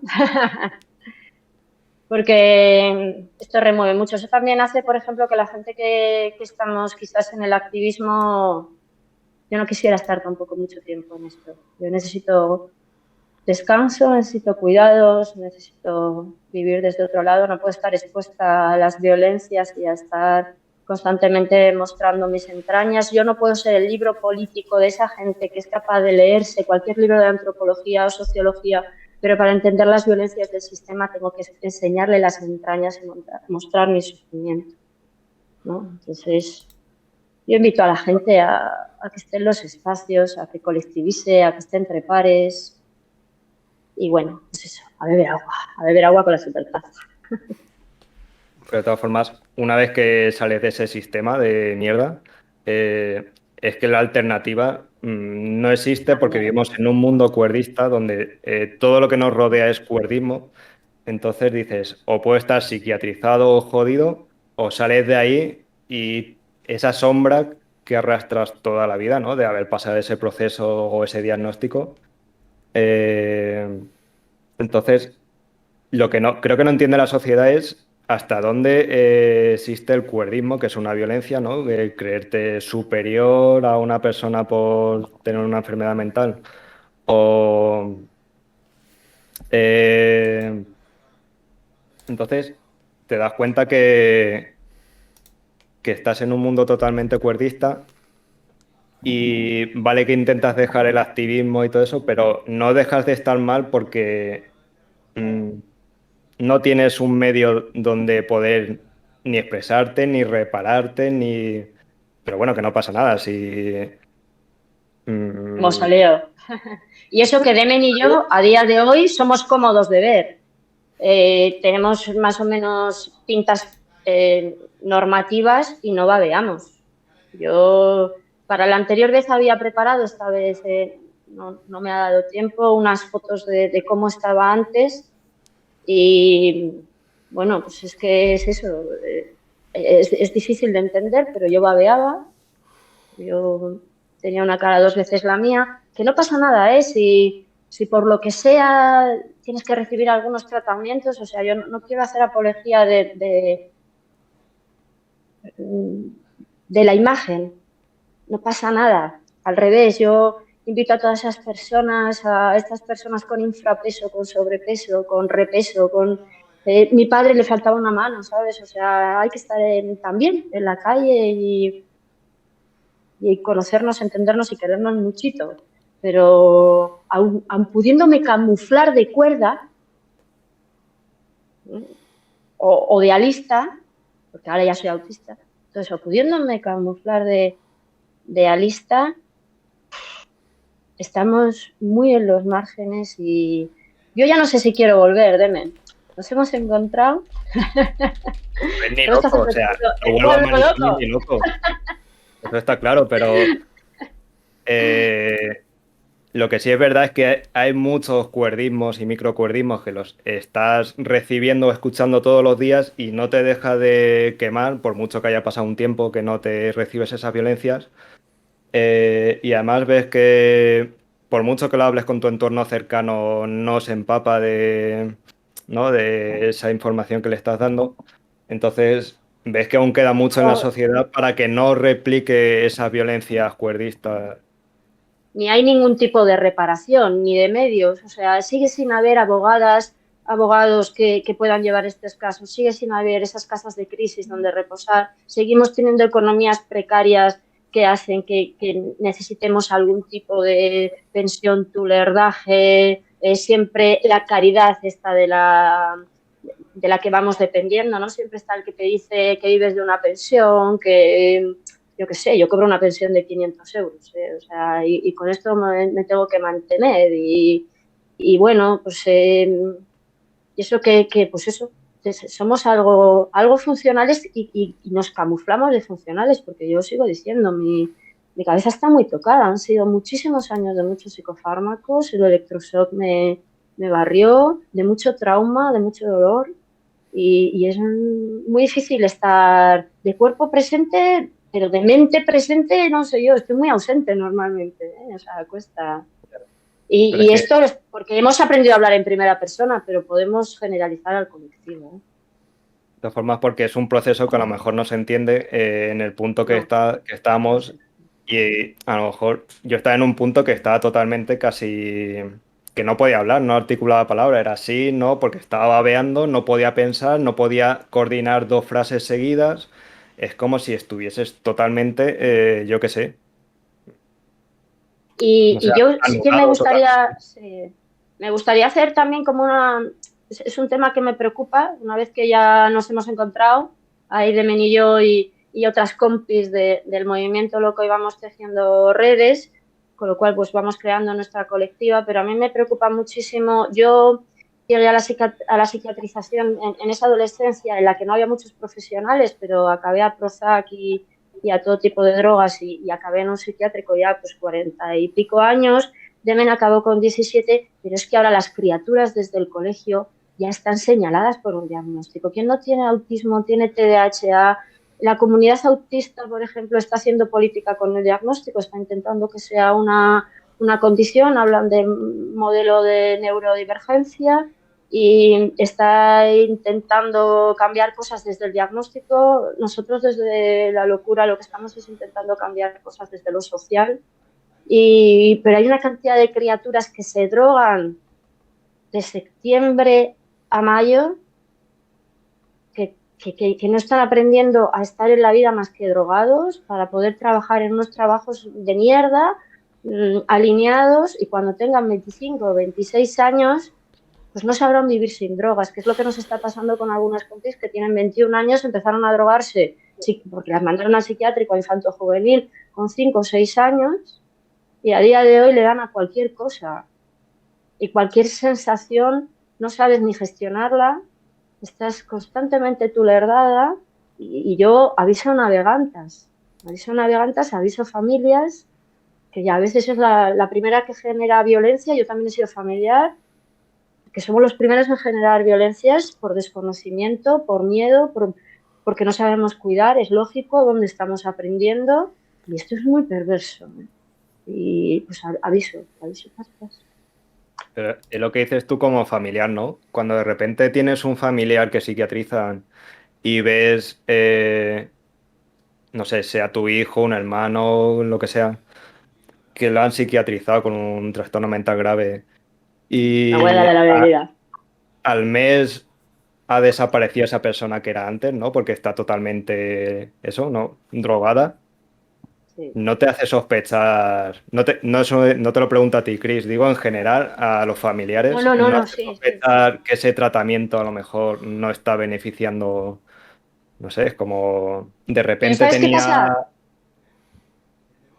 Porque esto remueve mucho. Eso también hace, por ejemplo, que la gente que estamos quizás en el activismo, yo no quisiera estar tampoco mucho tiempo en esto. Yo necesito descanso, necesito cuidados, necesito vivir desde otro lado. No puedo estar expuesta a las violencias y a estar constantemente mostrando mis entrañas. Yo no puedo ser el libro político de esa gente que es capaz de leerse cualquier libro de antropología o sociología, pero para entender las violencias del sistema tengo que enseñarle las entrañas y mostrar mi sufrimiento, ¿no? Entonces, yo invito a la gente a que esté en los espacios, a que colectivice, a que esté entre pares. Y bueno, pues eso, a beber agua con la supertaza. Pero de todas formas, una vez que sales de ese sistema de mierda, es que la alternativa no existe porque vivimos en un mundo cuerdista donde todo lo que nos rodea es cuerdismo. Entonces dices, o puedo estar psiquiatrizado o jodido, o sales de ahí y esa sombra que arrastras toda la vida, ¿no? De haber pasado ese proceso o ese diagnóstico. Entonces, lo que creo que no entiende la sociedad es hasta dónde existe el cuerdismo, que es una violencia, ¿no? De creerte superior a una persona por tener una enfermedad mental. O, entonces, te das cuenta que estás en un mundo totalmente cuerdista y vale que intentas dejar el activismo y todo eso, pero no dejas de estar mal porque no tienes un medio donde poder ni expresarte, ni repararte, ni... Pero bueno, que no pasa nada. Si... Mausoleo. Y eso que Demen y yo, a día de hoy, somos cómodos de ver. Tenemos más o menos pintas normativas y no babeamos. Yo, para la anterior vez había preparado, esta vez no me ha dado tiempo, unas fotos de cómo estaba antes y bueno, pues es que es eso, es difícil de entender, pero yo babeaba, yo tenía una cara 2 veces la mía, que no pasa nada, ¿eh? Si por lo que sea tienes que recibir algunos tratamientos, o sea, yo no quiero hacer apología de la imagen, no pasa nada. Al revés, yo invito a todas esas personas, a estas personas con infrapeso, con sobrepeso, con repeso, con... mi padre le faltaba una mano, ¿sabes? O sea, hay que estar también en la calle y conocernos, entendernos y querernos muchito. Pero aun pudiéndome camuflar de cuerda o de alista, porque ahora ya soy autista, entonces, o pudiéndome camuflar de alista, estamos muy en los márgenes y yo ya no sé si quiero volver, Demen. Nos hemos encontrado. Ni loco, o sea, no vuelvo a Manizales ni loco. Eso está claro, pero lo que sí es verdad es que hay muchos cuerdismos y microcuerdismos que los estás recibiendo o escuchando todos los días y no te deja de quemar, por mucho que haya pasado un tiempo que no te recibes esas violencias. Y además ves que por mucho que lo hables con tu entorno cercano, no se empapa ¿no? de esa información que le estás dando. Entonces ves que aún queda mucho en la sociedad para que no replique esas violencias cuerdistas. Ni hay ningún tipo de reparación, ni de medios. O sea, sigue sin haber abogados que puedan llevar estos casos. Sigue sin haber esas casas de crisis donde reposar. Seguimos teniendo economías precarias que hacen que necesitemos algún tipo de pensión, tulerdaje, siempre la caridad esta de la que vamos dependiendo, ¿no? Siempre está el que te dice que vives de una pensión, que yo qué sé, yo cobro una pensión de 500 euros, o sea, y con esto me tengo que mantener y bueno, pues eso pues eso, somos algo funcionales y nos camuflamos de funcionales, porque yo sigo diciendo, mi cabeza está muy tocada, han sido muchísimos años de muchos psicofármacos, el electroshock me barrió, de mucho trauma, de mucho dolor y es muy difícil estar de cuerpo presente, pero de mente presente, no sé yo, estoy muy ausente normalmente, o sea, cuesta... Y esto es porque hemos aprendido a hablar en primera persona, pero podemos generalizar al colectivo. De todas formas, porque es un proceso que a lo mejor no se entiende en el punto que estamos y a lo mejor yo estaba en un punto que estaba totalmente casi... que no podía hablar, no articulaba palabra, era así, no, porque estaba babeando, no podía pensar, no podía coordinar 2 frases seguidas. Es como si estuvieses totalmente, yo qué sé. Y yo sí que anulado, me gustaría hacer también como es un tema que me preocupa, una vez que ya nos hemos encontrado, ahí de Men y yo y otras compis del movimiento loco y vamos tejiendo redes, con lo cual pues vamos creando nuestra colectiva, pero a mí me preocupa muchísimo, yo llegué a la psiquiatrización en esa adolescencia en la que no había muchos profesionales, pero acabé a Prozac y a todo tipo de drogas y acabé en un psiquiátrico ya pues 40 y pico años. Demen acabó con 17, pero es que ahora las criaturas desde el colegio ya están señaladas por un diagnóstico. ¿Quién no tiene autismo, tiene TDAH? La comunidad autista, por ejemplo, está haciendo política con el diagnóstico, está intentando que sea una condición, hablan de modelo de neurodivergencia y está intentando cambiar cosas desde el diagnóstico. Nosotros desde la locura lo que estamos es intentando cambiar cosas desde lo social. Pero hay una cantidad de criaturas que se drogan de septiembre a mayo que no están aprendiendo a estar en la vida más que drogados para poder trabajar en unos trabajos de mierda, alineados, y cuando tengan 25 o 26 años pues no sabrán vivir sin drogas, que es lo que nos está pasando con algunas compis que tienen 21 años, empezaron a drogarse porque las mandaron al psiquiátrico infanto-juvenil con 5 o 6 años y a día de hoy le dan a cualquier cosa. Y cualquier sensación no sabes ni gestionarla, estás constantemente tulerdada y yo aviso navegantas, aviso familias que ya a veces es la primera que genera violencia. Yo también he sido familiar, que somos los primeros en generar violencias por desconocimiento, por miedo, porque no sabemos cuidar, es lógico, donde estamos aprendiendo, y esto es muy perverso, ¿eh? Y pues aviso. Pero es lo que dices tú como familiar, ¿no? Cuando de repente tienes un familiar que psiquiatrizan y ves, no sé, sea tu hijo, un hermano, lo que sea, que lo han psiquiatrizado con un trastorno mental grave La y abuela de la bebida. al mes ha desaparecido esa persona que era antes, ¿no? Porque está totalmente, eso, ¿no? Drogada. Sí. No te hace sospechar, no te lo pregunto a ti, Chris, digo en general a los familiares, No, no hace sí. sospechar que ese tratamiento a lo mejor no está beneficiando, no sé, es como de Pero repente ¿sabes qué tenía... pasa?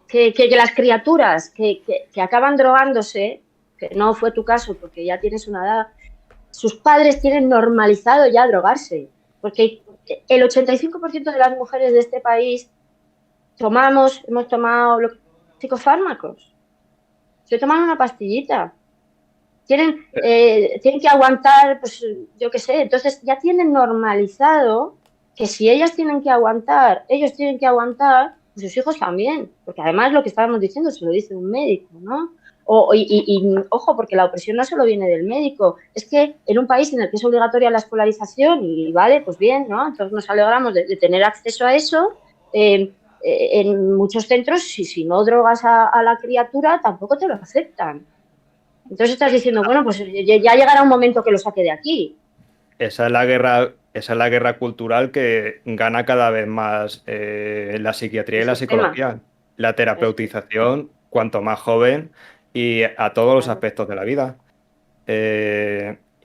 Que las criaturas que acaban drogándose, que no fue tu caso porque ya tienes una edad, sus padres tienen normalizado ya drogarse. Porque el 85% de las mujeres de este país hemos tomado psicofármacos. Se toman una pastillita. Tienen que aguantar, pues yo qué sé. Entonces ya tienen normalizado que si ellas tienen que aguantar, ellos tienen que aguantar, pues sus hijos también. Porque además lo que estábamos diciendo se lo dice un médico, ¿no? Y ojo, porque la opresión no solo viene del médico. Es que en un país en el que es obligatoria la escolarización, y vale, pues bien, ¿no? Entonces nos alegramos de tener acceso a eso. En muchos centros, si no drogas a la criatura, tampoco te lo aceptan. Entonces estás diciendo, bueno, pues ya llegará un momento que lo saque de aquí. Esa es la guerra cultural que gana cada vez más la psiquiatría y El la sistema. psicología. La terapeutización, cuanto más joven y a todos los Claro. aspectos de la vida.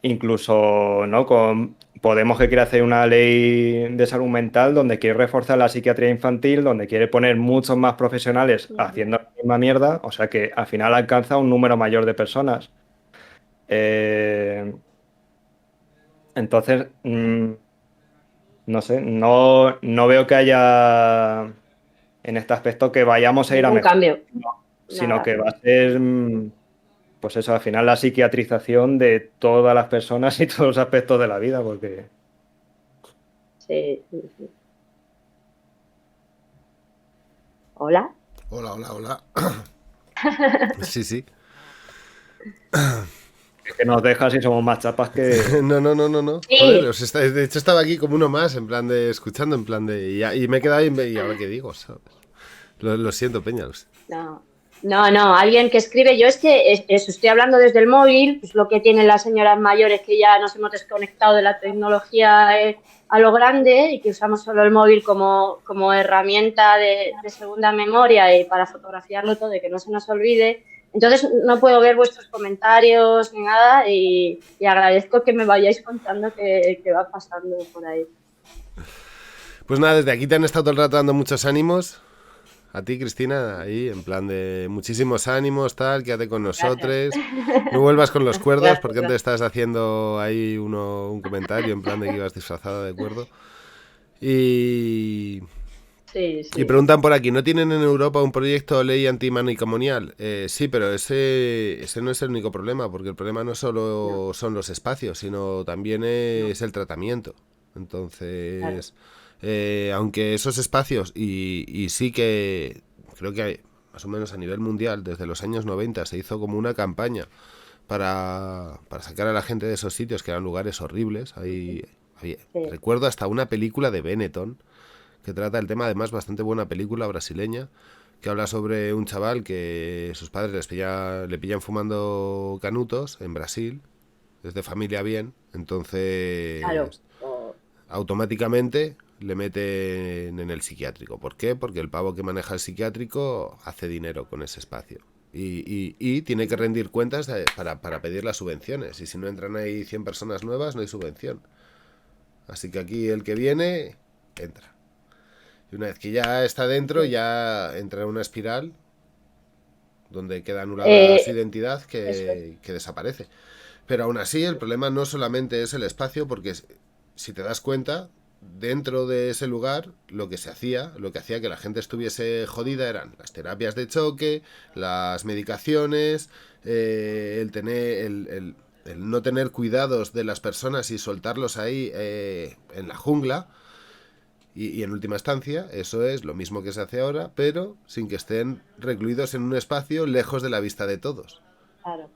Incluso, ¿no? Con Podemos, que quiere hacer una ley de salud mental donde quiere reforzar la psiquiatría infantil, donde quiere poner muchos más profesionales haciendo la misma mierda, o sea que al final alcanza un número mayor de personas. Entonces, no sé, no veo que haya en este aspecto que vayamos a ir a Ningún mejor, cambio. sino Nada. que va a ser, pues eso, al final la psiquiatrización de todas las personas y todos los aspectos de la vida, porque... Sí. ¿Hola? Hola. Sí. Es que nos dejas y somos más chapas que... No. Sí. Joder, de hecho estaba aquí como uno más, en plan de escuchando, en plan de... Y me he quedado y ahora qué digo, ¿sabes? Lo siento, Peña. No, alguien que escribe, yo es que estoy hablando desde el móvil, pues lo que tienen las señoras mayores que ya nos hemos desconectado de la tecnología a lo grande y que usamos solo el móvil como herramienta de segunda memoria y para fotografiarlo todo y que no se nos olvide. Entonces no puedo ver vuestros comentarios ni nada y agradezco que me vayáis contando qué va pasando por ahí. Pues nada, desde aquí te han estado todo el rato dando muchos ánimos. A ti, Cristina, ahí, en plan de muchísimos ánimos, tal, quédate con nosotros. No vuelvas con los cuerdos, Gracias, porque antes estás haciendo ahí un comentario en plan de que ibas disfrazada de cuerdo. Y preguntan por aquí, ¿no tienen en Europa un proyecto de ley antimanicomonial? Sí, pero ese no es el único problema, porque el problema no solo son los espacios, sino también es el tratamiento. Entonces... aunque esos espacios, y sí que creo que hay, más o menos a nivel mundial, desde los años 90 se hizo como una campaña para sacar a la gente de esos sitios que eran lugares horribles. Recuerdo hasta una película de Benetton que trata el tema, además bastante buena película brasileña, que habla sobre un chaval que sus padres le pillan fumando canutos en Brasil, es de familia bien, entonces automáticamente le meten en el psiquiátrico. ¿Por qué? Porque el pavo que maneja el psiquiátrico hace dinero con ese espacio. Y tiene que rendir cuentas para pedir las subvenciones. Y si no entran ahí 100 personas nuevas, no hay subvención. Así que aquí el que viene, entra. Y una vez que ya está dentro, ya entra en una espiral donde queda anulada su identidad que desaparece. Pero aún así, el problema no solamente es el espacio, porque si te das cuenta, dentro de ese lugar lo que hacía que la gente estuviese jodida eran las terapias de choque, las medicaciones, el no tener cuidados de las personas y soltarlos ahí en la jungla. Y en última instancia, eso es lo mismo que se hace ahora, pero sin que estén recluidos en un espacio lejos de la vista de todos. Claro.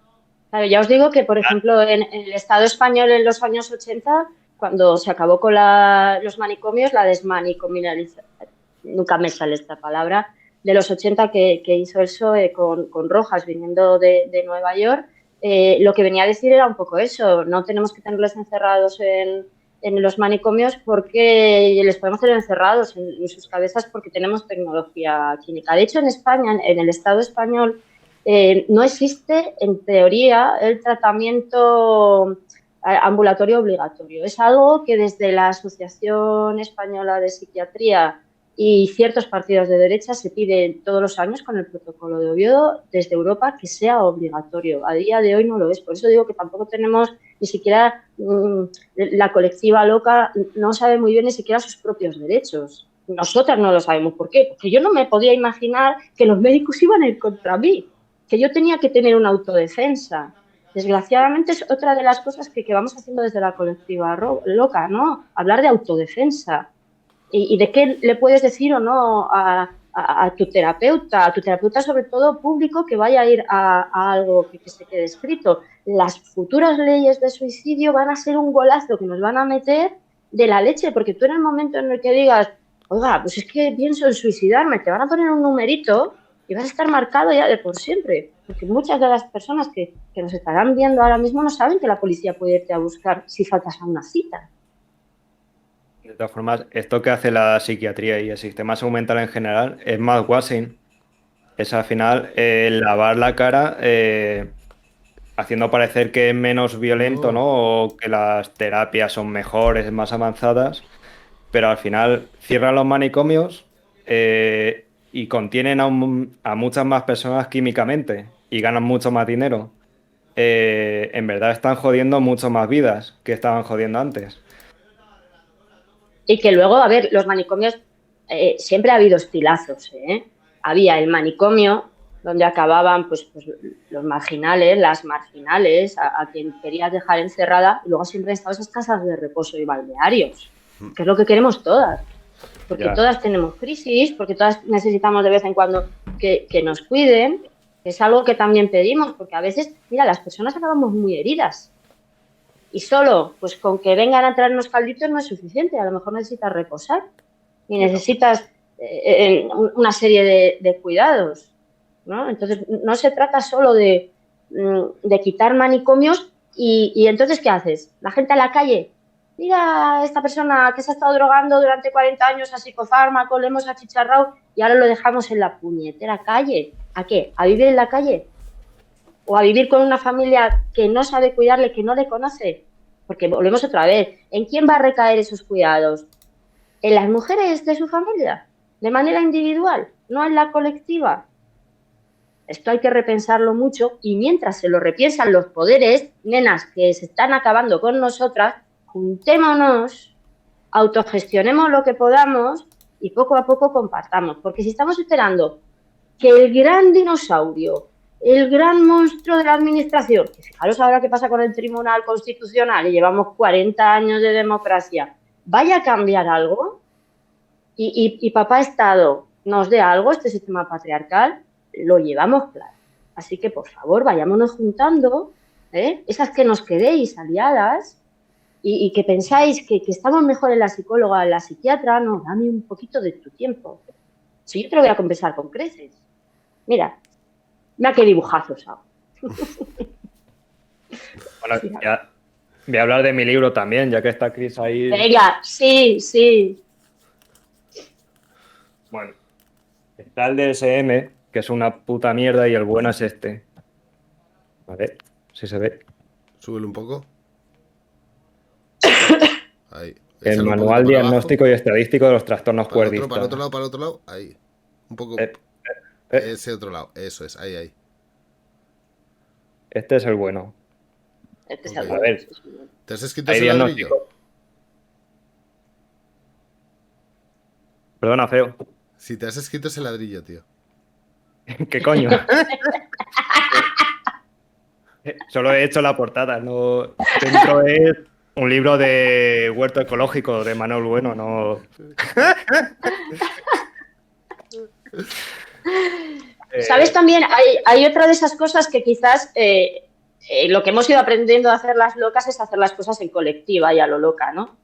Claro, ya os digo que, por ejemplo, en el Estado español en los años 80, cuando se acabó con los manicomios, la desmanicomialización, nunca me sale esta palabra, de los 80 que hizo el PSOE con Rojas viniendo de Nueva York, lo que venía a decir era un poco eso, no tenemos que tenerles encerrados en los manicomios porque les podemos tener encerrados en sus cabezas porque tenemos tecnología química. De hecho, en España, en el Estado español, no existe, en teoría, el tratamiento ambulatorio obligatorio. Es algo que desde la Asociación Española de Psiquiatría y ciertos partidos de derecha se pide todos los años con el protocolo de Oviedo desde Europa que sea obligatorio. A día de hoy no lo es. Por eso digo que tampoco tenemos ni siquiera la colectiva loca no sabe muy bien ni siquiera sus propios derechos. Nosotras no lo sabemos. ¿Por qué? Porque yo no me podía imaginar que los médicos iban a ir contra mí, que yo tenía que tener una autodefensa. Desgraciadamente es otra de las cosas que vamos haciendo desde la colectiva loca, ¿no? Hablar de autodefensa. Y de qué le puedes decir o no a tu terapeuta sobre todo público que vaya a ir a algo que se quede escrito. Las futuras leyes de suicidio van a ser un golazo que nos van a meter de la leche, porque tú en el momento en el que digas, oiga, pues es que pienso en suicidarme, te van a poner un numerito y vas a estar marcado ya de por siempre, porque muchas de las personas que nos estarán viendo ahora mismo no saben que la policía puede irte a buscar si faltas a una cita. De todas formas, esto que hace la psiquiatría y el sistema de salud mental en general es más washing. Es al final lavar la cara haciendo parecer que es menos violento, ¿no? O que las terapias son mejores, más avanzadas, pero al final cierran los manicomios y contienen a muchas más personas químicamente y ganan mucho más dinero. En verdad están jodiendo mucho más vidas que estaban jodiendo antes. Y que luego, a ver, los manicomios, siempre ha habido estilazos, ¿eh? Había el manicomio donde acababan pues los marginales, las marginales, a quien querías dejar encerrada, y luego siempre han estado esas casas de reposo y balnearios, que es lo que queremos todas, porque todas tenemos crisis, porque todas necesitamos de vez en cuando que nos cuiden, es algo que también pedimos, porque a veces, mira, las personas acabamos muy heridas, y solo pues con que vengan a traernos calditos no es suficiente, a lo mejor necesitas reposar y necesitas una serie de cuidados, ¿no? Entonces no se trata solo de quitar manicomios y entonces ¿qué haces? La gente a la calle, mira esta persona que se ha estado drogando durante 40 años a psicofármaco, le hemos achicharrado y ahora lo dejamos en la puñetera calle. ¿A qué? ¿A vivir en la calle? ¿O a vivir con una familia que no sabe cuidarle, que no le conoce? Porque volvemos otra vez. ¿En quién va a recaer esos cuidados? ¿En las mujeres de su familia? ¿De manera individual? ¿No en la colectiva? Esto hay que repensarlo mucho y mientras se lo repiensan los poderes, nenas que se están acabando con nosotras, juntémonos, autogestionemos lo que podamos y poco a poco compartamos. Porque si estamos esperando que el gran dinosaurio, el gran monstruo de la administración, que fijaros ahora qué pasa con el Tribunal Constitucional y llevamos 40 años de democracia, vaya a cambiar algo y papá Estado nos dé algo, este sistema patriarcal, lo llevamos claro. Así que, por favor, vayámonos juntando, esas que nos quedéis aliadas y que pensáis que estamos mejor en la psicóloga, en la psiquiatra, no, dame un poquito de tu tiempo. Si yo te lo voy a compensar con creces. Mira qué dibujazos hago. Bueno, ya voy a hablar de mi libro también, ya que está Chris ahí. Venga, sí. Bueno, está el DSM, que es una puta mierda, y el bueno es este. A ver si se ve. Súbelo un poco. Ahí. El Manual Diagnóstico y Estadístico de los Trastornos Cuerdistas. Para el otro lado. Ahí. Un poco. Ese otro lado. Eso es. Ahí. Este es el bueno. Este es el A ver. ¿Te has escrito ese ladrillo? Perdona, feo. Si te has escrito ese ladrillo, tío. ¿Qué coño? Solo he hecho la portada, no. Dentro es un libro de huerto ecológico de Manuel Bueno, no. ¿Sabes también? Hay otra de esas cosas que quizás lo que hemos ido aprendiendo a hacer las locas es hacer las cosas en colectiva y a lo loca, ¿no?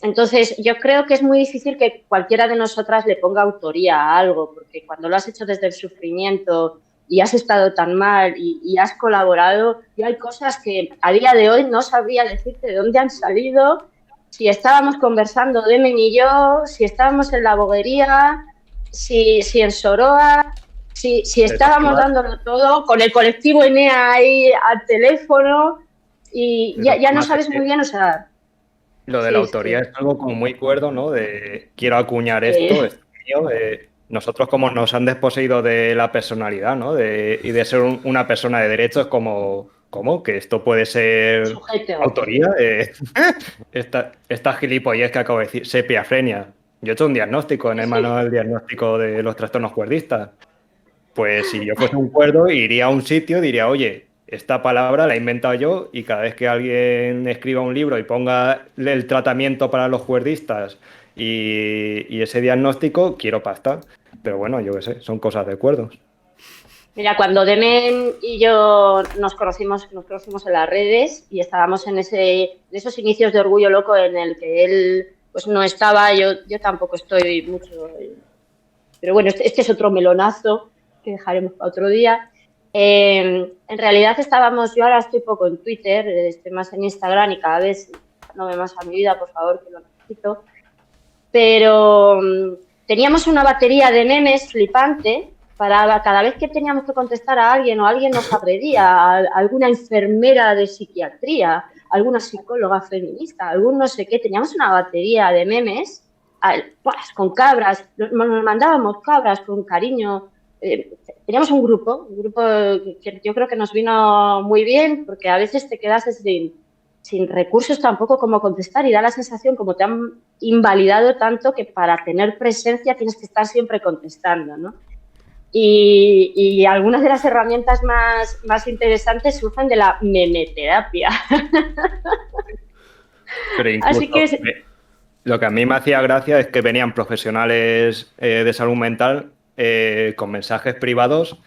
Entonces, yo creo que es muy difícil que cualquiera de nosotras le ponga autoría a algo, porque cuando lo has hecho desde el sufrimiento y has estado tan mal y has colaborado, y hay cosas que a día de hoy no sabría decirte de dónde han salido, si estábamos conversando Demen y yo, si estábamos en la boguería, si en Soroa, si estábamos dándolo todo, con el colectivo Enea ahí al teléfono, y ya no sabes muy bien, o sea... Lo de la autoría es algo como muy cuerdo, ¿no? De quiero acuñar esto es mío. Nosotros como nos han desposeído de la personalidad, ¿no? Y de ser una persona de derecho es como, ¿cómo? Que esto puede ser Sujeto. autoría. Esta gilipollez que acabo de decir, sepiafrenia. Yo he hecho un diagnóstico en el manual diagnóstico de los trastornos cuerdistas. Pues si yo fuese un cuerdo, iría a un sitio y diría, oye, esta palabra la he inventado yo y cada vez que alguien escriba un libro y ponga el tratamiento para los cuerdistas y ese diagnóstico, quiero pasta. Pero bueno, yo qué sé, son cosas de cuerdos. Mira, cuando Demen y yo nos conocimos en las redes y estábamos en esos inicios de Orgullo Loco en el que él pues no estaba, yo tampoco estoy mucho. Pero bueno, este es otro melonazo que dejaremos para otro día. En realidad yo ahora estoy poco en Twitter, estoy más en Instagram y cada vez no ve más a mi vida, por favor, que lo necesito. Pero teníamos una batería de memes flipante para cada vez que teníamos que contestar a alguien o alguien nos agredía, a alguna enfermera de psiquiatría, alguna psicóloga feminista, algún no sé qué, teníamos una batería de memes con cabras, nos mandábamos cabras con cariño. Teníamos un grupo que yo creo que nos vino muy bien porque a veces te quedas sin recursos tampoco como contestar y da la sensación como te han invalidado tanto que para tener presencia tienes que estar siempre contestando, ¿no? Y algunas de las herramientas más interesantes surgen de la memeterapia. Pero incluso, Así que lo que a mí me hacía gracia es que venían profesionales de salud mental con mensajes privados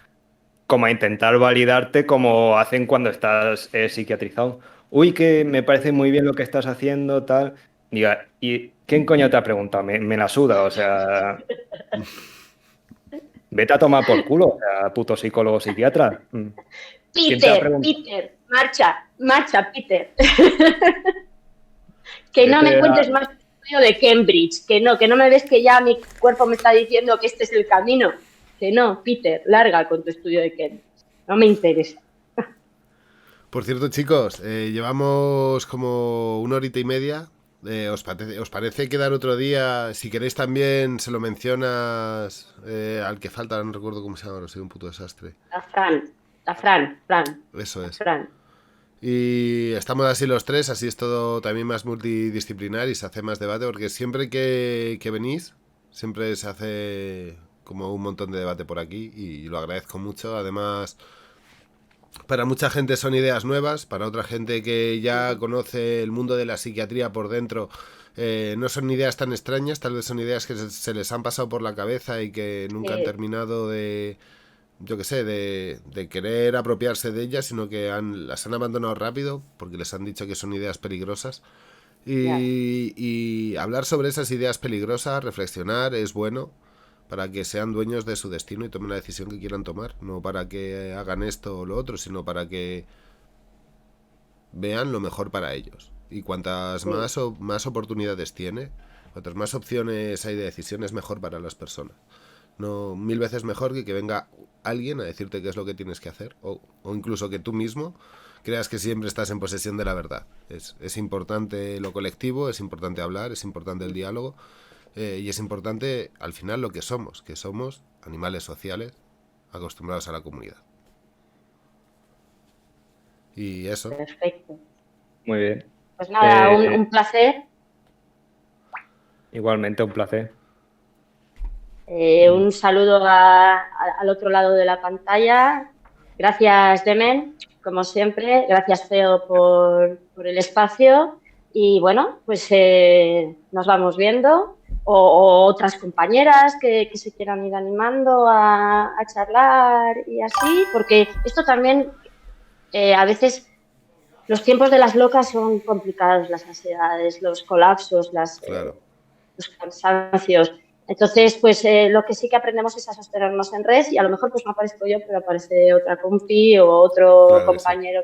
como a intentar validarte como hacen cuando estás psiquiatrizado. Uy, que me parece muy bien lo que estás haciendo, tal. Diga, ¿y quién coño te ha preguntado? Me la suda, o sea... Vete a tomar por culo, o sea, puto psicólogo psiquiatra. Peter, marcha, Peter. Que no me cuentes más estudio de Cambridge, que no me ves que ya mi cuerpo me está diciendo que este es el camino. Que no, Peter, larga con tu estudio de Cambridge. No me interesa. Por cierto, chicos, llevamos como 1 horita y media. ¿Os parece quedar otro día? Si queréis también se lo mencionas al que falta, no recuerdo cómo se llama, no soy un puto desastre. A Fran. Eso es. Fran. Y estamos así los tres, así es todo también más multidisciplinar y se hace más debate, porque siempre que venís, siempre se hace como un montón de debate por aquí y lo agradezco mucho. Además, para mucha gente son ideas nuevas, para otra gente que ya conoce el mundo de la psiquiatría por dentro, no son ideas tan extrañas, tal vez son ideas que se les han pasado por la cabeza y que nunca han terminado de, yo qué sé, de querer apropiarse de ellas, sino que las han abandonado rápido porque les han dicho que son ideas peligrosas. Y hablar sobre esas ideas peligrosas, reflexionar, es bueno para que sean dueños de su destino y tomen la decisión que quieran tomar, no para que hagan esto o lo otro, sino para que vean lo mejor para ellos. Y cuantas más oportunidades tiene, cuantas más opciones hay de decisión, es mejor para las personas. No, 1000 veces mejor que venga alguien a decirte qué es lo que tienes que hacer, o incluso que tú mismo creas que siempre estás en posesión de la verdad. Es importante lo colectivo, es importante hablar, es importante el diálogo. Y es importante, al final, lo que somos animales sociales acostumbrados a la comunidad. Y eso. Perfecto. Muy bien. Pues nada, un placer. Igualmente, un placer. Un saludo al otro lado de la pantalla. Gracias, Demen, como siempre. Gracias, Feo, por el espacio. Y bueno, pues nos vamos viendo. O otras compañeras que se quieran ir animando a charlar y así, porque esto también a veces los tiempos de las locas son complicados, las ansiedades, los colapsos, Claro. los cansancios. Entonces, pues lo que sí que aprendemos es a sostenernos en red y a lo mejor pues no aparezco yo, pero aparece otra compi o otro Claro que compañero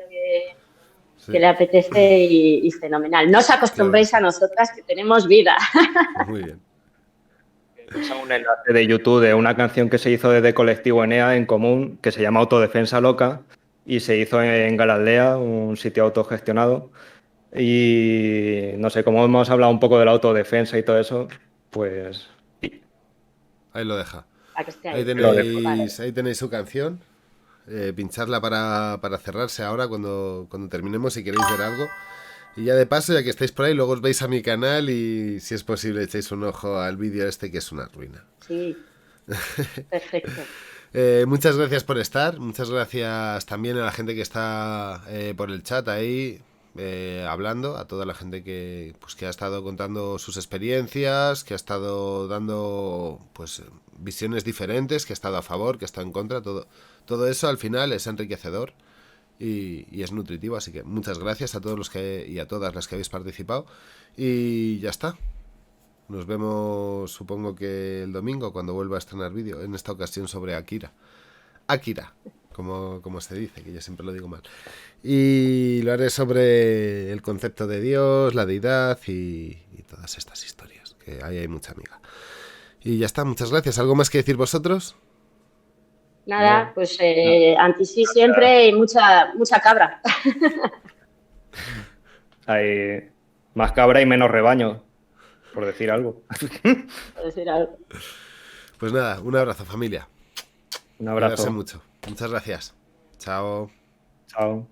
Sí. que le apetece y fenomenal. No os acostumbréis a nosotras que tenemos vida. Muy bien. Usa un enlace de YouTube de una canción que se hizo desde Colectivo Enea en común, que se llama Autodefensa Loca, y se hizo en Galaldea, un sitio autogestionado. Y no sé, como hemos hablado un poco de la autodefensa y todo eso, pues Ahí lo deja. A que esté Ahí Vale. tenéis su canción. Pincharla para cerrarse ahora cuando terminemos si queréis ver algo. Y ya de paso, ya que estáis por ahí, luego os veis a mi canal y si es posible echéis un ojo al vídeo este que es una ruina. Sí, perfecto. Muchas gracias por estar. Muchas gracias también a la gente que está por el chat ahí hablando, a toda la gente que ha estado contando sus experiencias, que ha estado dando pues visiones diferentes, que ha estado a favor, que ha estado en contra. Todo eso al final es enriquecedor y es nutritivo. Así que muchas gracias a todos los y a todas las que habéis participado. Y ya está. Nos vemos, supongo que el domingo, cuando vuelva a estrenar vídeo, en esta ocasión sobre Akira, como se dice, que yo siempre lo digo mal. Y lo haré sobre el concepto de Dios, la deidad y todas estas historias, que ahí hay mucha amiga. Y ya está, muchas gracias. ¿Algo más que decir vosotros? Nada, pues anti-sí siempre y mucha cabra. hay más cabra y menos rebaño, por decir algo. Por decir algo. Pues nada, un abrazo, familia. Un abrazo. Cuidarse mucho. Muchas gracias. Chao. Chao.